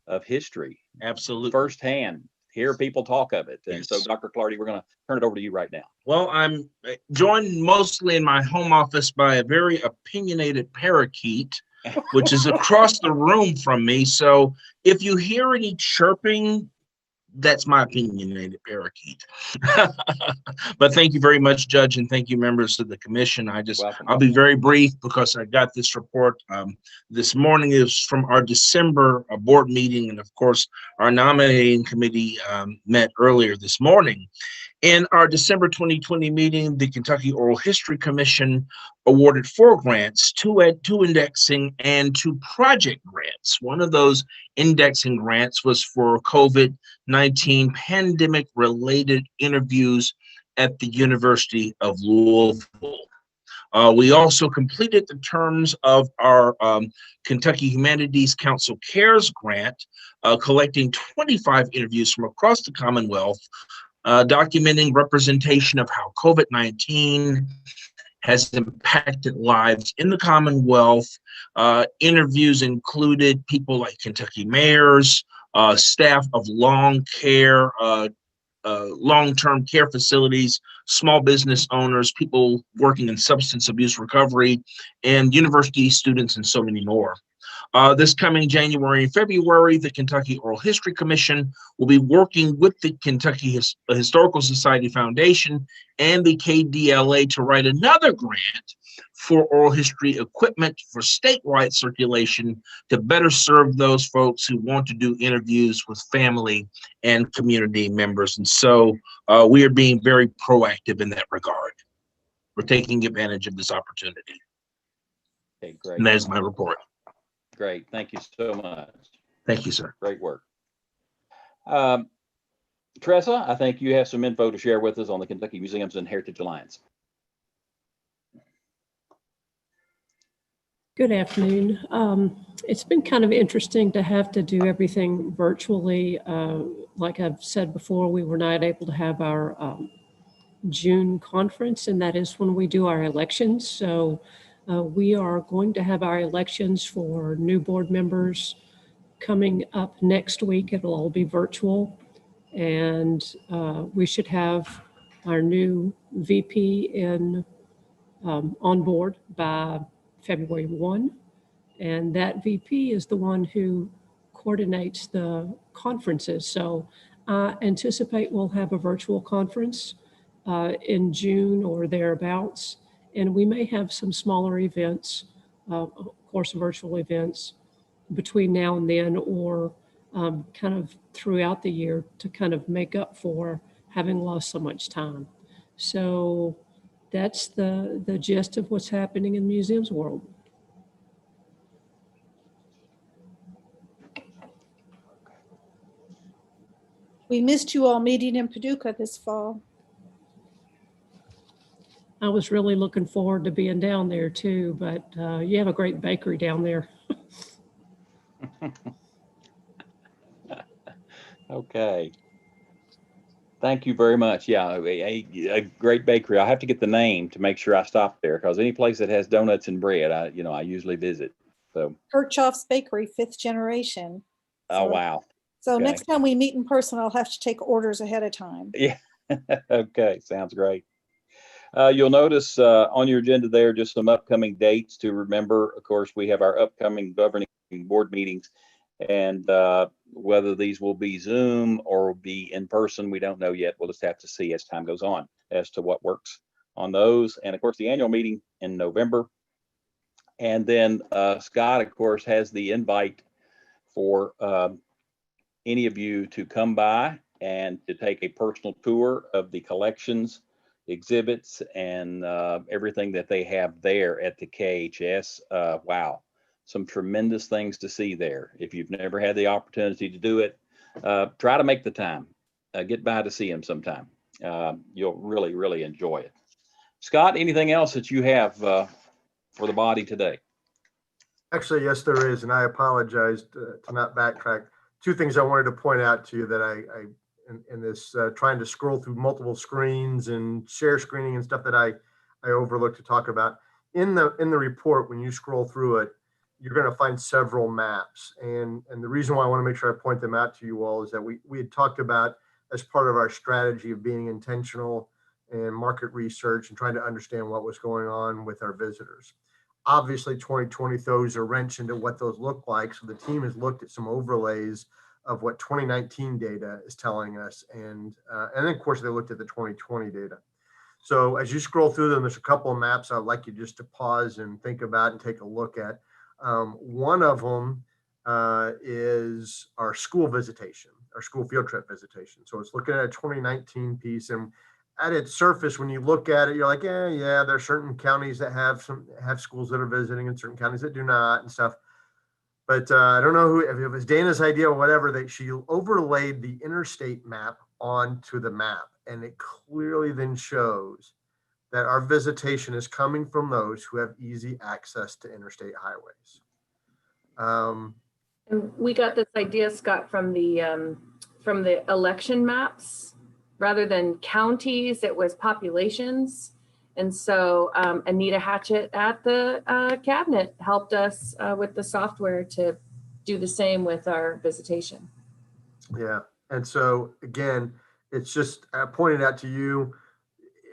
of history. Absolutely. Firsthand. Hear people talk of it. And so, Dr. Clardy, we're going to turn it over to you right now. Well, I'm joined mostly in my home office by a very opinionated parakeet, which is across the room from me. So if you hear any chirping, that's my opinionated parakeet. But thank you very much, Judge, and thank you, members of the commission. I'll be very brief because I got this report this morning. Is from our December board meeting, and of course, our nominating committee met earlier this morning. In our December 2020 meeting, the Kentucky Oral History Commission awarded 4 grants, 2 indexing and 2 project grants. One of those indexing grants was for COVID-19 pandemic-related interviews at the University of Louisville. We also completed the terms of our Kentucky Humanities Council Cares grant, collecting 25 interviews from across the Commonwealth, documenting representation of how COVID-19 has impacted lives in the Commonwealth. Interviews included people like Kentucky mayors, staff of long-term care facilities, small business owners, people working in substance abuse recovery, and university students, and so many more. This coming January and February, the Kentucky Oral History Commission will be working with the Kentucky Historical Society Foundation and the KDLA to write another grant for oral history equipment for statewide circulation to better serve those folks who want to do interviews with family and community members. And so we are being very proactive in that regard. We're taking advantage of this opportunity. Okay, great. And that is my report. Great. Thank you so much. Thank you, sir. Great work. Tressa, I think you have some info to share with us on the Kentucky Museums and Heritage Alliance. Good afternoon. It's been kind of interesting to have to do everything virtually. Like I've said before, we were not able to have our June conference, and that is when we do our elections. So we are going to have our elections for new board members coming up next week. It'll all be virtual. And we should have our new VP on board by February 1. And that VP is the one who coordinates the conferences. So I anticipate we'll have a virtual conference in June or thereabouts. And we may have some smaller events, of course, virtual events between now and then, or kind of throughout the year to kind of make up for having lost so much time. So that's the gist of what's happening in the museums world. We missed you all meeting in Paducah this fall. I was really looking forward to being down there too, but you have a great bakery down there. Okay. Thank you very much. Yeah, a great bakery. I'll have to get the name to make sure I stop there, because any place that has donuts and bread, I usually visit. So Kirchhoff's Bakery, 5th generation. Oh, wow. So Okay. next time we meet in person, I'll have to take orders ahead of time. Yeah. Okay. Sounds great. You'll notice on your agenda there just some upcoming dates to remember. Of course, we have our upcoming governing board meetings, and whether these will be Zoom or be in person, we don't know yet. We'll just have to see as time goes on as to what works on those. And of course, the annual meeting in November. And then Scott, of course, has the invite for any of you to come by and to take a personal tour of the collections, exhibits, and everything that they have there at the KHS. Wow, some tremendous things to see there. If you've never had the opportunity to do it, try to make the time. Get by to see them sometime. You'll really, really enjoy it. Scott, anything else that you have for the body today? Actually, yes, there is, and I apologize to not backtrack. Two things I wanted to point out to you that I in this trying to scroll through multiple screens and share screening and stuff that I overlooked to talk about. In the report, when you scroll through it, you're going to find several maps. And the reason why I want to make sure I point them out to you all is that we had talked about, as part of our strategy of being intentional and market research and trying to understand what was going on with our visitors. Obviously, 2020 throws a wrench into what those look like. So the team has looked at some overlays of what 2019 data is telling us. And then, of course, they looked at the 2020 data. So as you scroll through them, there's a couple of maps I'd like you just to pause and think about and take a look at. One of them is our school visitation, our school field trip visitation. So it's looking at a 2019 piece, and at its surface, when you look at it, you're like, yeah, there are certain counties that have schools that are visiting and certain counties that do not and stuff. But I don't know who, if it was Dana's idea or whatever, that she overlaid the interstate map onto the map. And it clearly then shows that our visitation is coming from those who have easy access to interstate highways. And we got this idea, Scott, from the election maps. Rather than counties, it was populations. And so Anita Hatchett at the cabinet helped us with the software to do the same with our visitation. Yeah. And so again, it's just pointed out to you,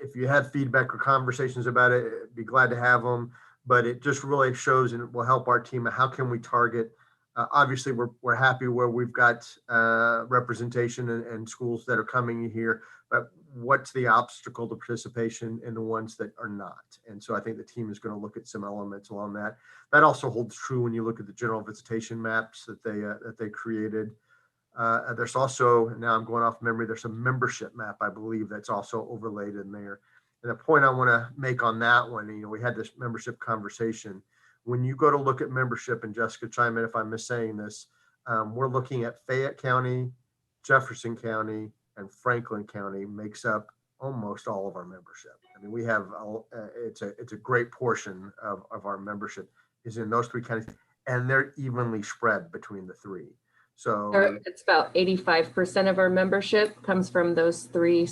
if you have feedback or conversations about it, be glad to have them. but it just really shows and it will help our team. How can we target? Obviously, we're happy where we've got representation and schools that are coming here, but what's the obstacle to participation in the ones that are not? And so I think the team is going to look at some elements along that. That also holds true when you look at the general visitation maps that they created. There's also, now I'm going off memory, there's a membership map, I believe, that's also overlaid in there. And the point I want to make on that one, we had this membership conversation. When you go to look at membership, and Jessica, chime in if I'm missaying this, we're looking at Fayette County, Jefferson County, and Franklin County makes up almost all of our membership. I mean, we have, it's a great portion of our membership is in those three counties, and they're evenly spread between the three. So it's about 85% of our membership comes from those three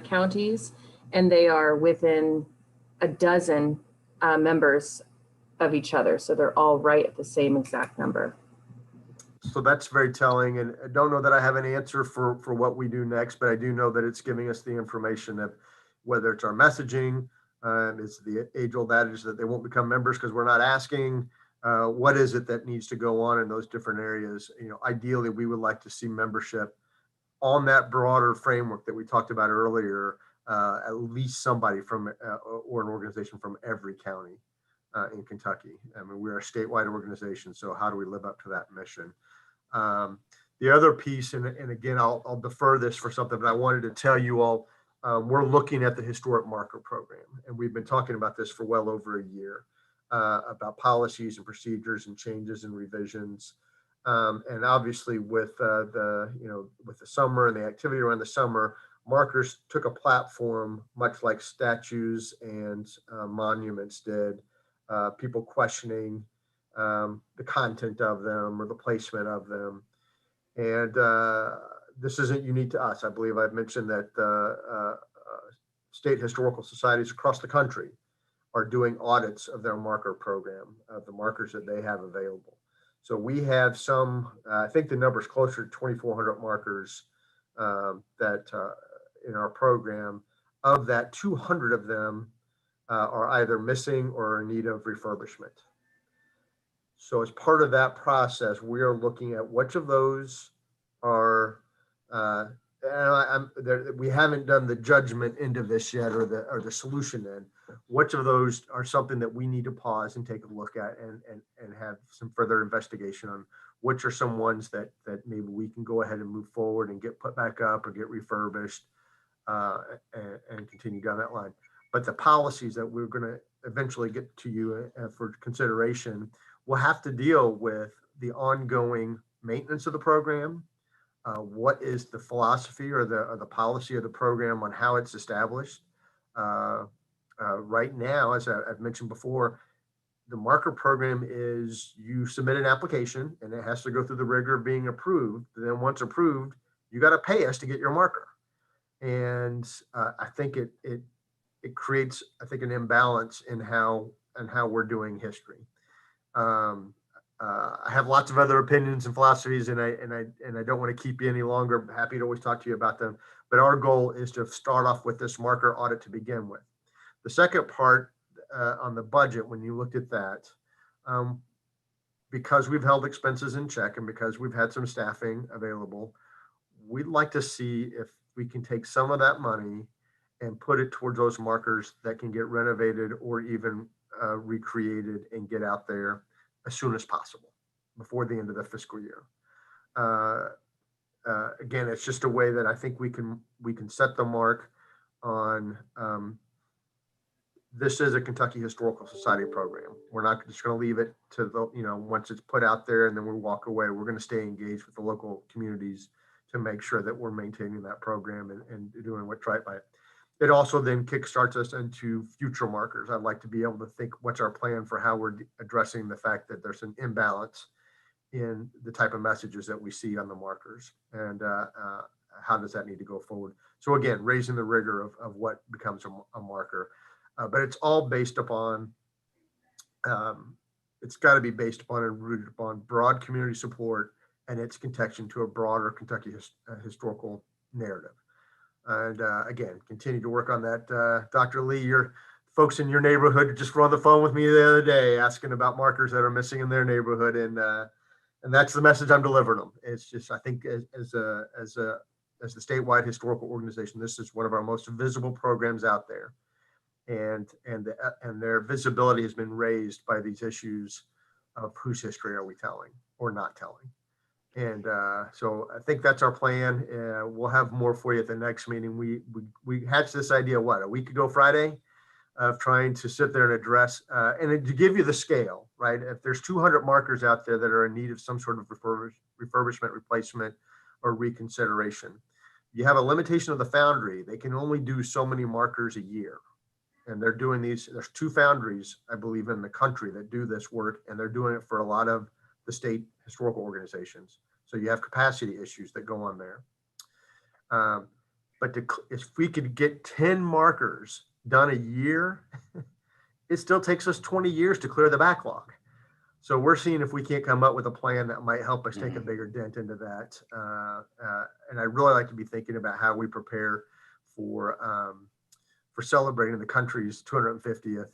counties, and they are within a dozen members of each other. So they're all right at the same exact number. So that's very telling. And I don't know that I have an answer for what we do next, but I do know that it's giving us the information of whether it's our messaging, it's the age-old adage that they won't become members because we're not asking. What is it that needs to go on in those different areas? Ideally, we would like to see membership on that broader framework that we talked about earlier, at least somebody from or an organization from every county in Kentucky. I mean, we're a statewide organization, so how do we live up to that mission? The other piece, and again, I'll defer this for something, but I wanted to tell you all, we're looking at the historic marker program, and we've been talking about this for well over a year. About policies and procedures and changes and revisions. And obviously with with the summer and the activity around the summer, markers took a platform much like statues and monuments did, people questioning the content of them or the placement of them. And this isn't unique to us. I believe I've mentioned that state historical societies across the country are doing audits of their marker program, of the markers that they have available. So we have some, I think the number is closer to 2,400 markers that in our program. Of that, 200 of them are either missing or in need of refurbishment. So as part of that process, we are looking at which of those are, we haven't done the judgment into this yet, or the solution end. Which of those are something that we need to pause and take a look at and have some further investigation on? Which are some ones that maybe we can go ahead and move forward and get put back up or get refurbished and continue down that line. But the policies that we're going to eventually get to you for consideration will have to deal with the ongoing maintenance of the program. What is the philosophy or the policy of the program on how it's established? Right now, as I've mentioned before, the marker program is you submit an application and it has to go through the rigor of being approved. And then once approved, you got to pay us to get your marker. And I think it creates, I think, an imbalance in how we're doing history. I have lots of other opinions and philosophies, and I don't want to keep you any longer. I'm happy to always talk to you about them. But our goal is to start off with this marker audit to begin with. The second part on the budget, when you looked at that, because we've held expenses in check and because we've had some staffing available, we'd like to see if we can take some of that money and put it towards those markers that can get renovated or even recreated and get out there as soon as possible before the end of the fiscal year. Again, it's just a way that I think we can set the mark on. This is a Kentucky Historical Society program. We're not just going to leave it to the, once it's put out there and then we walk away. We're going to stay engaged with the local communities to make sure that we're maintaining that program and doing what's right by it. It also then kickstarts us into future markers. I'd like to be able to think what's our plan for how we're addressing the fact that there's an imbalance in the type of messages that we see on the markers, and how does that need to go forward. So again, raising the rigor of what becomes a marker. But it's all based upon, it's got to be based upon and rooted upon broad community support and its connection to a broader Kentucky historical narrative. And again, continue to work on that. Dr. Lee, your folks in your neighborhood just were on the phone with me the other day asking about markers that are missing in their neighborhood, and that's the message I'm delivering them. It's just, I think as the statewide historical organization, this is one of our most visible programs out there, and their visibility has been raised by these issues of whose history are we telling or not telling. And so I think that's our plan. We'll have more for you at the next meeting. We hatched this idea, what, a week ago Friday, of trying to sit there and address, and to give you the scale, right? If there's 200 markers out there that are in need of some sort of refurbishment, replacement, or reconsideration, you have a limitation of the foundry. They can only do so many markers a year. And they're doing these, there's 2 foundries, I believe, in the country that do this work, and they're doing it for a lot of the state historical organizations. So you have capacity issues that go on there. But if we could get 10 markers done a year, it still takes us 20 years to clear the backlog. So we're seeing if we can't come up with a plan that might help us take a bigger dent into that. And I'd really like to be thinking about how we prepare for celebrating the country's 250th,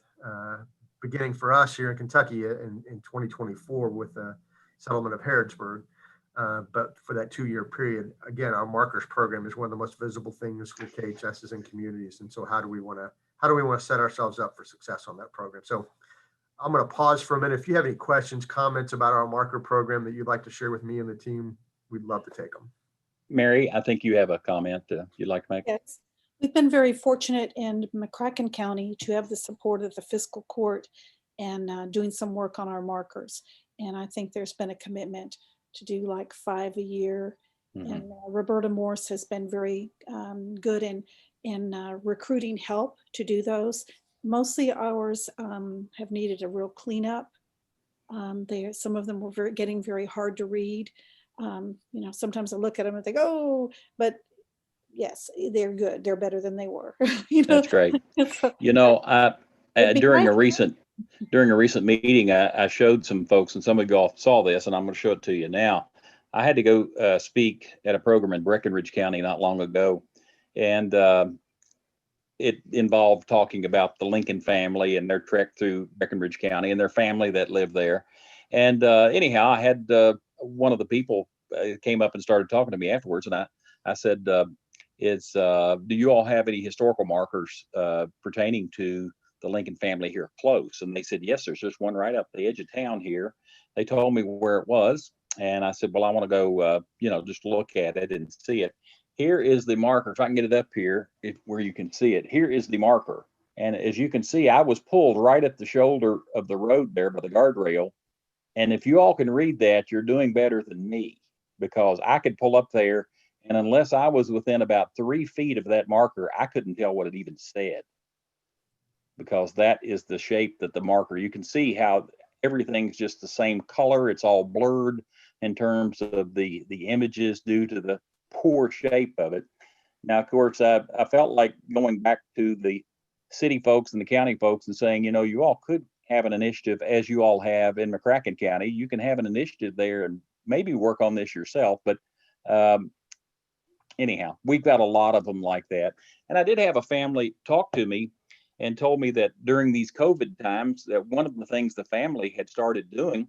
beginning for us here in Kentucky in 2024 with the settlement of Harrodsburg. But for that 2-year period, again, our markers program is one of the most visible things with KHSs and communities. And so how do we want to set ourselves up for success on that program? So I'm going to pause for a minute. If you have any questions, comments about our marker program that you'd like to share with me and the team, we'd love to take them. Mary, I think you have a comment you'd like to make. Yes. We've been very fortunate in McCracken County to have the support of the fiscal court and doing some work on our markers. And I think there's been a commitment to do like 5 a year. Mm-hmm. And Roberta Morse has been very good in recruiting help to do those. Mostly ours have needed a real cleanup. Some of them were getting very hard to read. Sometimes I look at them and think, oh, but yes, they're good. They're better than they were. That's great. During a recent meeting, I showed some folks, and some of y'all saw this, and I'm going to show it to you now. I had to go speak at a program in Breckinridge County not long ago, and it involved talking about the Lincoln family and their trek through Breckinridge County and their family that lived there. And anyhow, I had one of the people came up and started talking to me afterwards, and I said, do you all have any historical markers pertaining to the Lincoln family here close? And they said, yes, there's just one right up the edge of town here. They told me where it was. And I said, well, I want to go, just look at it and see it. Here is the marker. If I can get it up here, where you can see it, here is the marker. And as you can see, I was pulled right at the shoulder of the road there by the guardrail. And if you all can read that, you're doing better than me, because I could pull up there, and unless I was within about 3 feet of that marker, I couldn't tell what it even said, because that is the shape that the marker, you can see how everything's just the same color. It's all blurred in terms of the images due to the poor shape of it. Now, of course, I felt like going back to the city folks and the county folks and saying, you all could have an initiative, as you all have in McCracken County. You can have an initiative there and maybe work on this yourself. But anyhow, we've got a lot of them like that. And I did have a family talk to me and told me that during these COVID times, that one of the things the family had started doing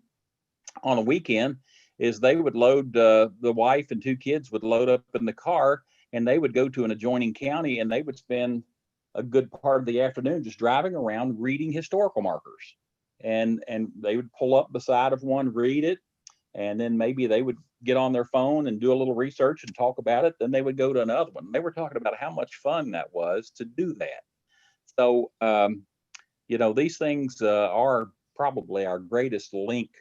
on a weekend is they would load, the wife and 2 kids would load up in the car, and they would go to an adjoining county, and they would spend a good part of the afternoon just driving around reading historical markers. And they would pull up beside of one, read it, and then maybe they would get on their phone and do a little research and talk about it. Then they would go to another one. They were talking about how much fun that was to do that. So, these things are probably our greatest link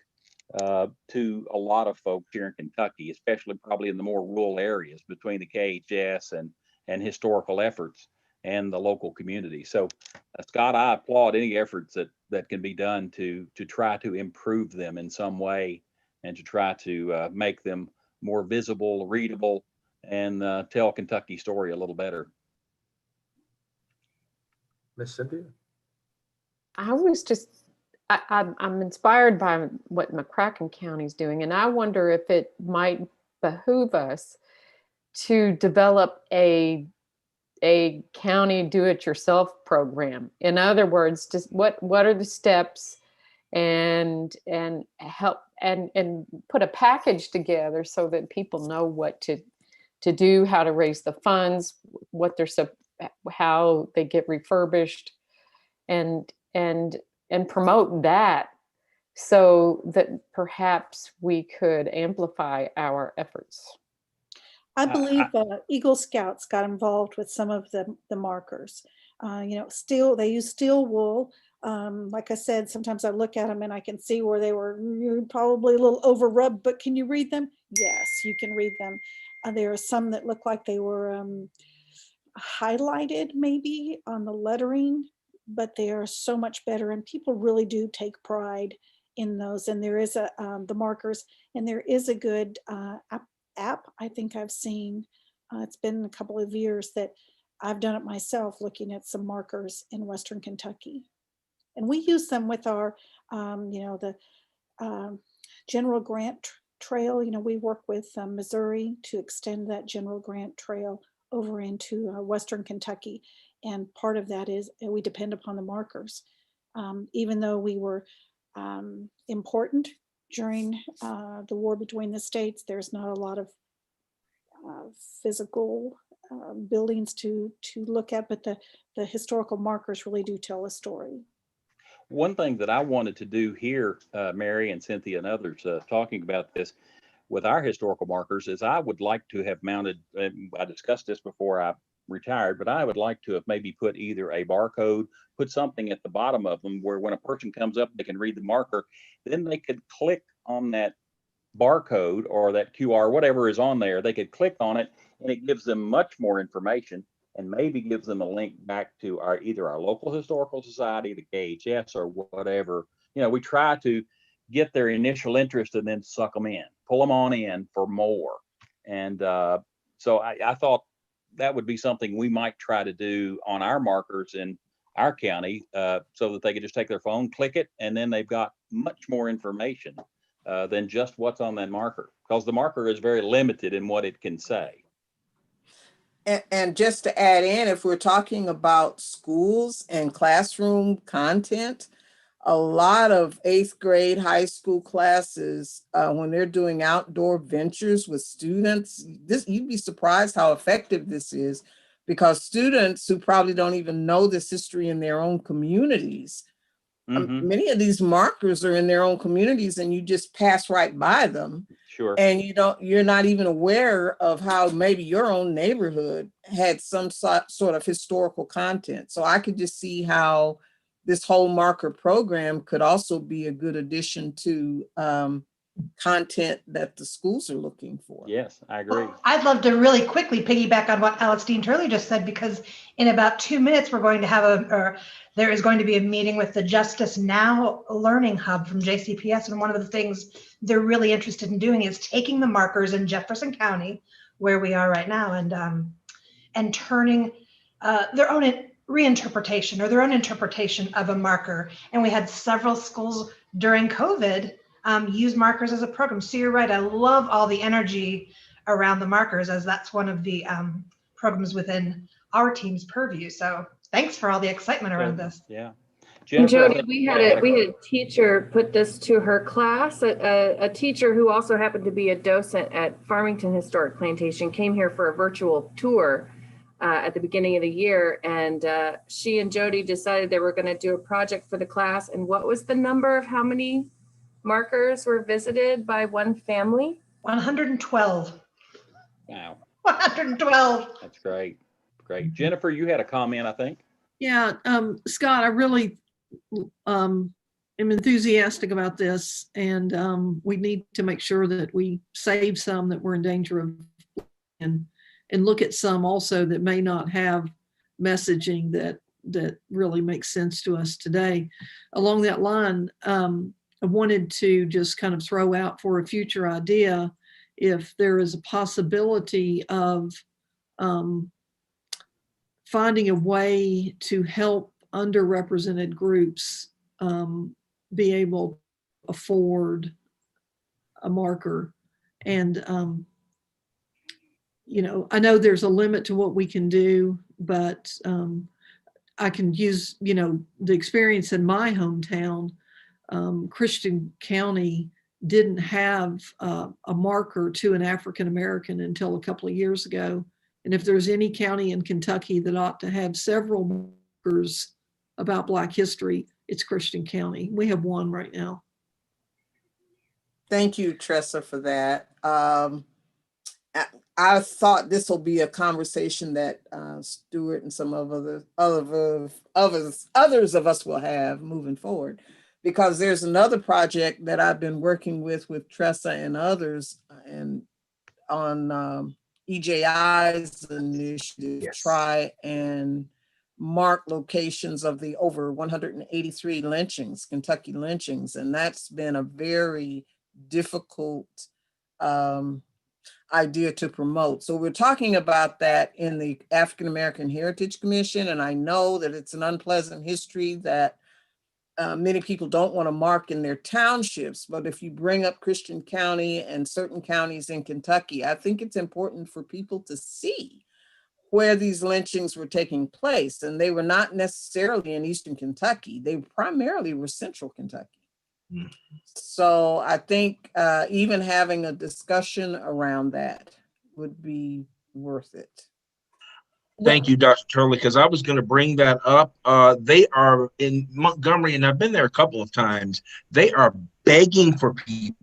to a lot of folks here in Kentucky, especially probably in the more rural areas, between the KHS and historical efforts and the local community. So, Scott, I applaud any efforts that can be done to try to improve them in some way, and to try to make them more visible, readable, and tell Kentucky's story a little better. Miss Cynthia? I'm inspired by what McCracken County is doing, and I wonder if it might behoove us to develop a a county do-it-yourself program. In other words, just what are the steps, and help and put a package together so that people know what to do, how to raise the funds, how they get refurbished, and promote that, so that perhaps we could amplify our efforts. I believe Eagle Scouts got involved with some of the markers. They use steel wool. Like I said, sometimes I look at them and I can see where they were probably a little over rubbed, but can you read them? Yes, you can read them. There are some that look like they were highlighted maybe on the lettering, but they are so much better, and people really do take pride in those. And there is the markers, and there is a good app I think I've seen. It's been a couple of years that I've done it myself, looking at some markers in Western Kentucky. And we use them with our, the General Grant Trail. We work with Missouri to extend that General Grant Trail over into Western Kentucky. And part of that is we depend upon the markers. Even though we were important during the war between the states, there's not a lot of physical buildings to look at, but the historical markers really do tell a story. One thing that I wanted to do here, Mary and Cynthia and others talking about this with our historical markers, is I would like to have mounted, I discussed this before I retired, but I would like to have maybe put either a barcode, put something at the bottom of them where when a person comes up, they can read the marker, then they could click on that barcode or that QR, whatever is on there, they could click on it, and it gives them much more information, and maybe gives them a link back to either our local historical society, the KHS, or whatever. We try to get their initial interest and then suck them in, pull them on in for more. And so I thought that would be something we might try to do on our markers in our county, so that they could just take their phone, click it, and then they've got much more information than just what's on that marker, because the marker is very limited in what it can say. And just to add in, if we're talking about schools and classroom content, a lot of 8th grade high school classes, when they're doing outdoor ventures with students, you'd be surprised how effective this is, because students who probably don't even know this history in their own communities, many of these markers are in their own communities, and you just pass right by them. Sure. And you're not even aware of how maybe your own neighborhood had some sort of historical content. So I could just see how this whole marker program could also be a good addition to content that the schools are looking for. Yes, I agree. I'd love to really quickly piggyback on what Alex Dean Turley just said, because in about 2 minutes, we're going to have there is going to be a meeting with the Justice Now Learning Hub from JCPS. And one of the things they're really interested in doing is taking the markers in Jefferson County, where we are right now, and turning their own reinterpretation or their own interpretation of a marker. And we had several schools during COVID use markers as a program. So you're right. I love all the energy around the markers, as that's one of the programs within our team's purview. So thanks for all the excitement around this. Yeah. And Jody, we had a teacher put this to her class. A teacher who also happened to be a docent at Farmington Historic Plantation came here for a virtual tour at the beginning of the year, and she and Jody decided they were going to do a project for the class. And what was the number of how many markers were visited by one family? 112. Wow. 112. That's great. Great. Jennifer, you had a comment, I think. Yeah, Scott, I really am enthusiastic about this, and we need to make sure that we save some that we're in danger of, and look at some also that may not have messaging that really makes sense to us today. Along that line, I wanted to just kind of throw out for a future idea, if there is a possibility of finding a way to help underrepresented groups be able to afford a marker. And, I know there's a limit to what we can do but I can use, the experience in my hometown. Christian County didn't have a marker to an African American until a couple of years ago. And if there's any county in Kentucky that ought to have several markers about Black history, it's Christian County. We have one right now. Thank you, Tressa, for that. I thought this will be a conversation that Stuart and some of others of us will have moving forward, because there's another project that I've been working with Tressa and others, and on EJI's initiative, Yes. try and mark locations of the over 183 lynchings, Kentucky lynchings, and that's been a very difficult idea to promote. So we're talking about that in the African American Heritage Commission, and I know that it's an unpleasant history that many people don't want to mark in their townships, but if you bring up Christian County and certain counties in Kentucky, I think it's important for people to see where these lynchings were taking place. And they were not necessarily in Eastern Kentucky. They primarily were Central Kentucky. So I think even having a discussion around that would be worth it. Thank you, Dr. Turley, because I was going to bring that up. They are in Montgomery, and I've been there a couple of times. They are begging for people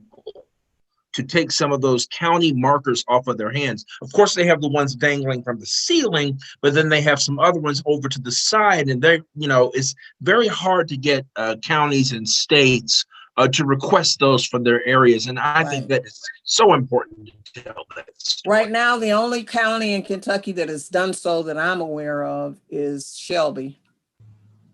to take some of those county markers off of their hands. Of course, they have the ones dangling from the ceiling, but then they have some other ones over to the side, and they're, it's very hard to get counties and states to request those for their areas. And I think that is so important to tell that story. Right now, the only county in Kentucky that has done so that I'm aware of is Shelby.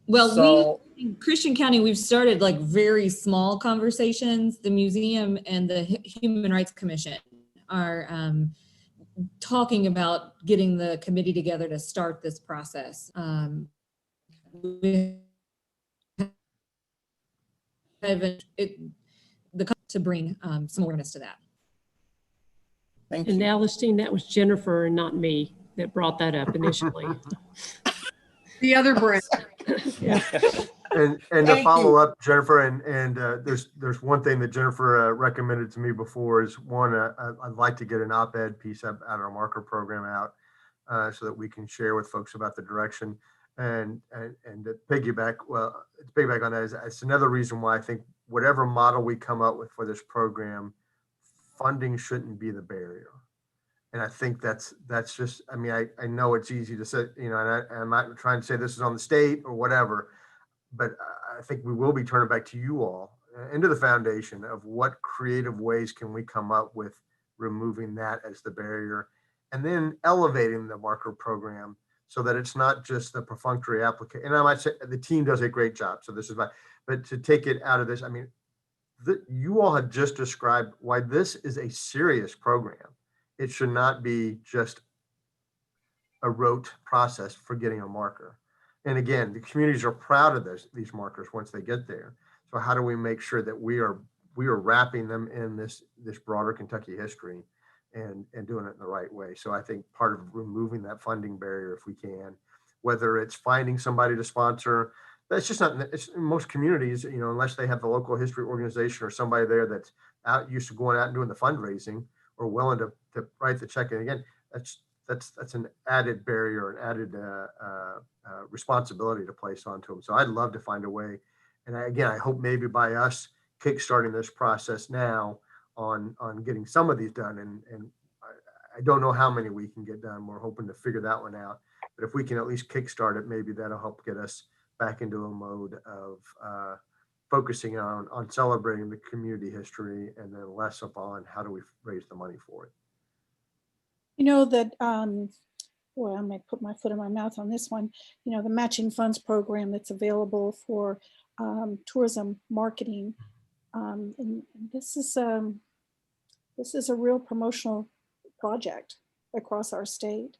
Well, we in Christian County, we've started like very small conversations. The museum and the Human Rights Commission are talking about getting the committee together to start this process. To bring some awareness to that. Thank and you. Alistine, that was Jennifer and not me that brought that up initially. The other brand. Yeah. And to follow up, Jennifer, and there's one thing that Jennifer recommended to me before is one, I'd like to get an op-ed piece out of our marker program out so that we can share with folks about the direction and to piggyback on that. It's another reason why I think whatever model we come up with for this program, funding shouldn't be the barrier. And I think that's just, I mean, I know it's easy to say, and I'm not trying to say this is on the state or whatever, but I think we will be turning back to you all into the foundation of what creative ways can we come up with removing that as the barrier, and then elevating the marker program so that it's not just the perfunctory application. And I might say the team does a great job. So this is why, but to take it out of this, I mean, you all had just described why this is a serious program. It should not be just a rote process for getting a marker. And again, the communities are proud of these markers once they get there. So how do we make sure that we are wrapping them in this broader Kentucky history and doing it in the right way? So I think part of removing that funding barrier, if we can, whether it's finding somebody to sponsor, that's just not, it's in most communities, unless they have the local history organization or somebody there that's out used to going out and doing the fundraising or willing to write the check. And again, that's an added barrier, an added responsibility to place onto them. So I'd love to find a way. And again, I hope maybe by us kickstarting this process now on getting some of these done, and I don't know how many we can get done. We're hoping to figure that one out. But if we can at least kickstart it, maybe that'll help get us back into a mode of focusing on celebrating the community history and then less upon how do we raise the money for it. That, well, I may put my foot in my mouth on this one, the matching funds program that's available for tourism marketing. And this is a real promotional project across our state.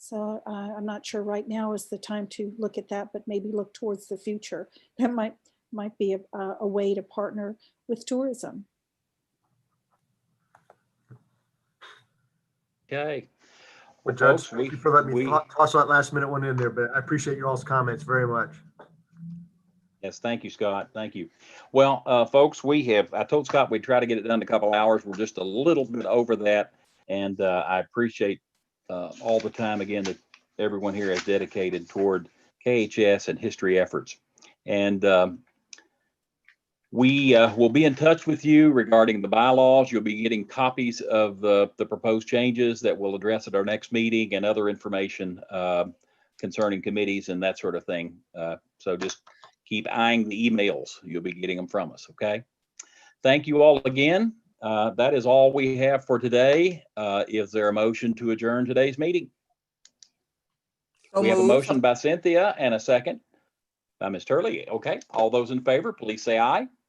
So I'm not sure right now is the time to look at that, but maybe look towards the future. That might be a way to partner with tourism. Okay. Well, Well, Judge, folks, thank you for letting me we- toss that last minute one in there, but I appreciate your all's comments very much. Yes, thank you, Scott. Thank you. Well, folks, I told Scott we'd try to get it done in a couple hours. We're just a little bit over that. And I appreciate all the time, again, that everyone here has dedicated toward KHS and history efforts. And we will be in touch with you regarding the bylaws. You'll be getting copies of the proposed changes that we'll address at our next meeting and other information concerning committees and that sort of thing. So just keep eyeing the emails. You'll be getting them from us, okay? Thank you all again. That is all we have for today. Is there a motion to adjourn today's meeting? So We have a moved. motion by Cynthia and a second by Ms. Turley. Okay, all those in favor, please say aye.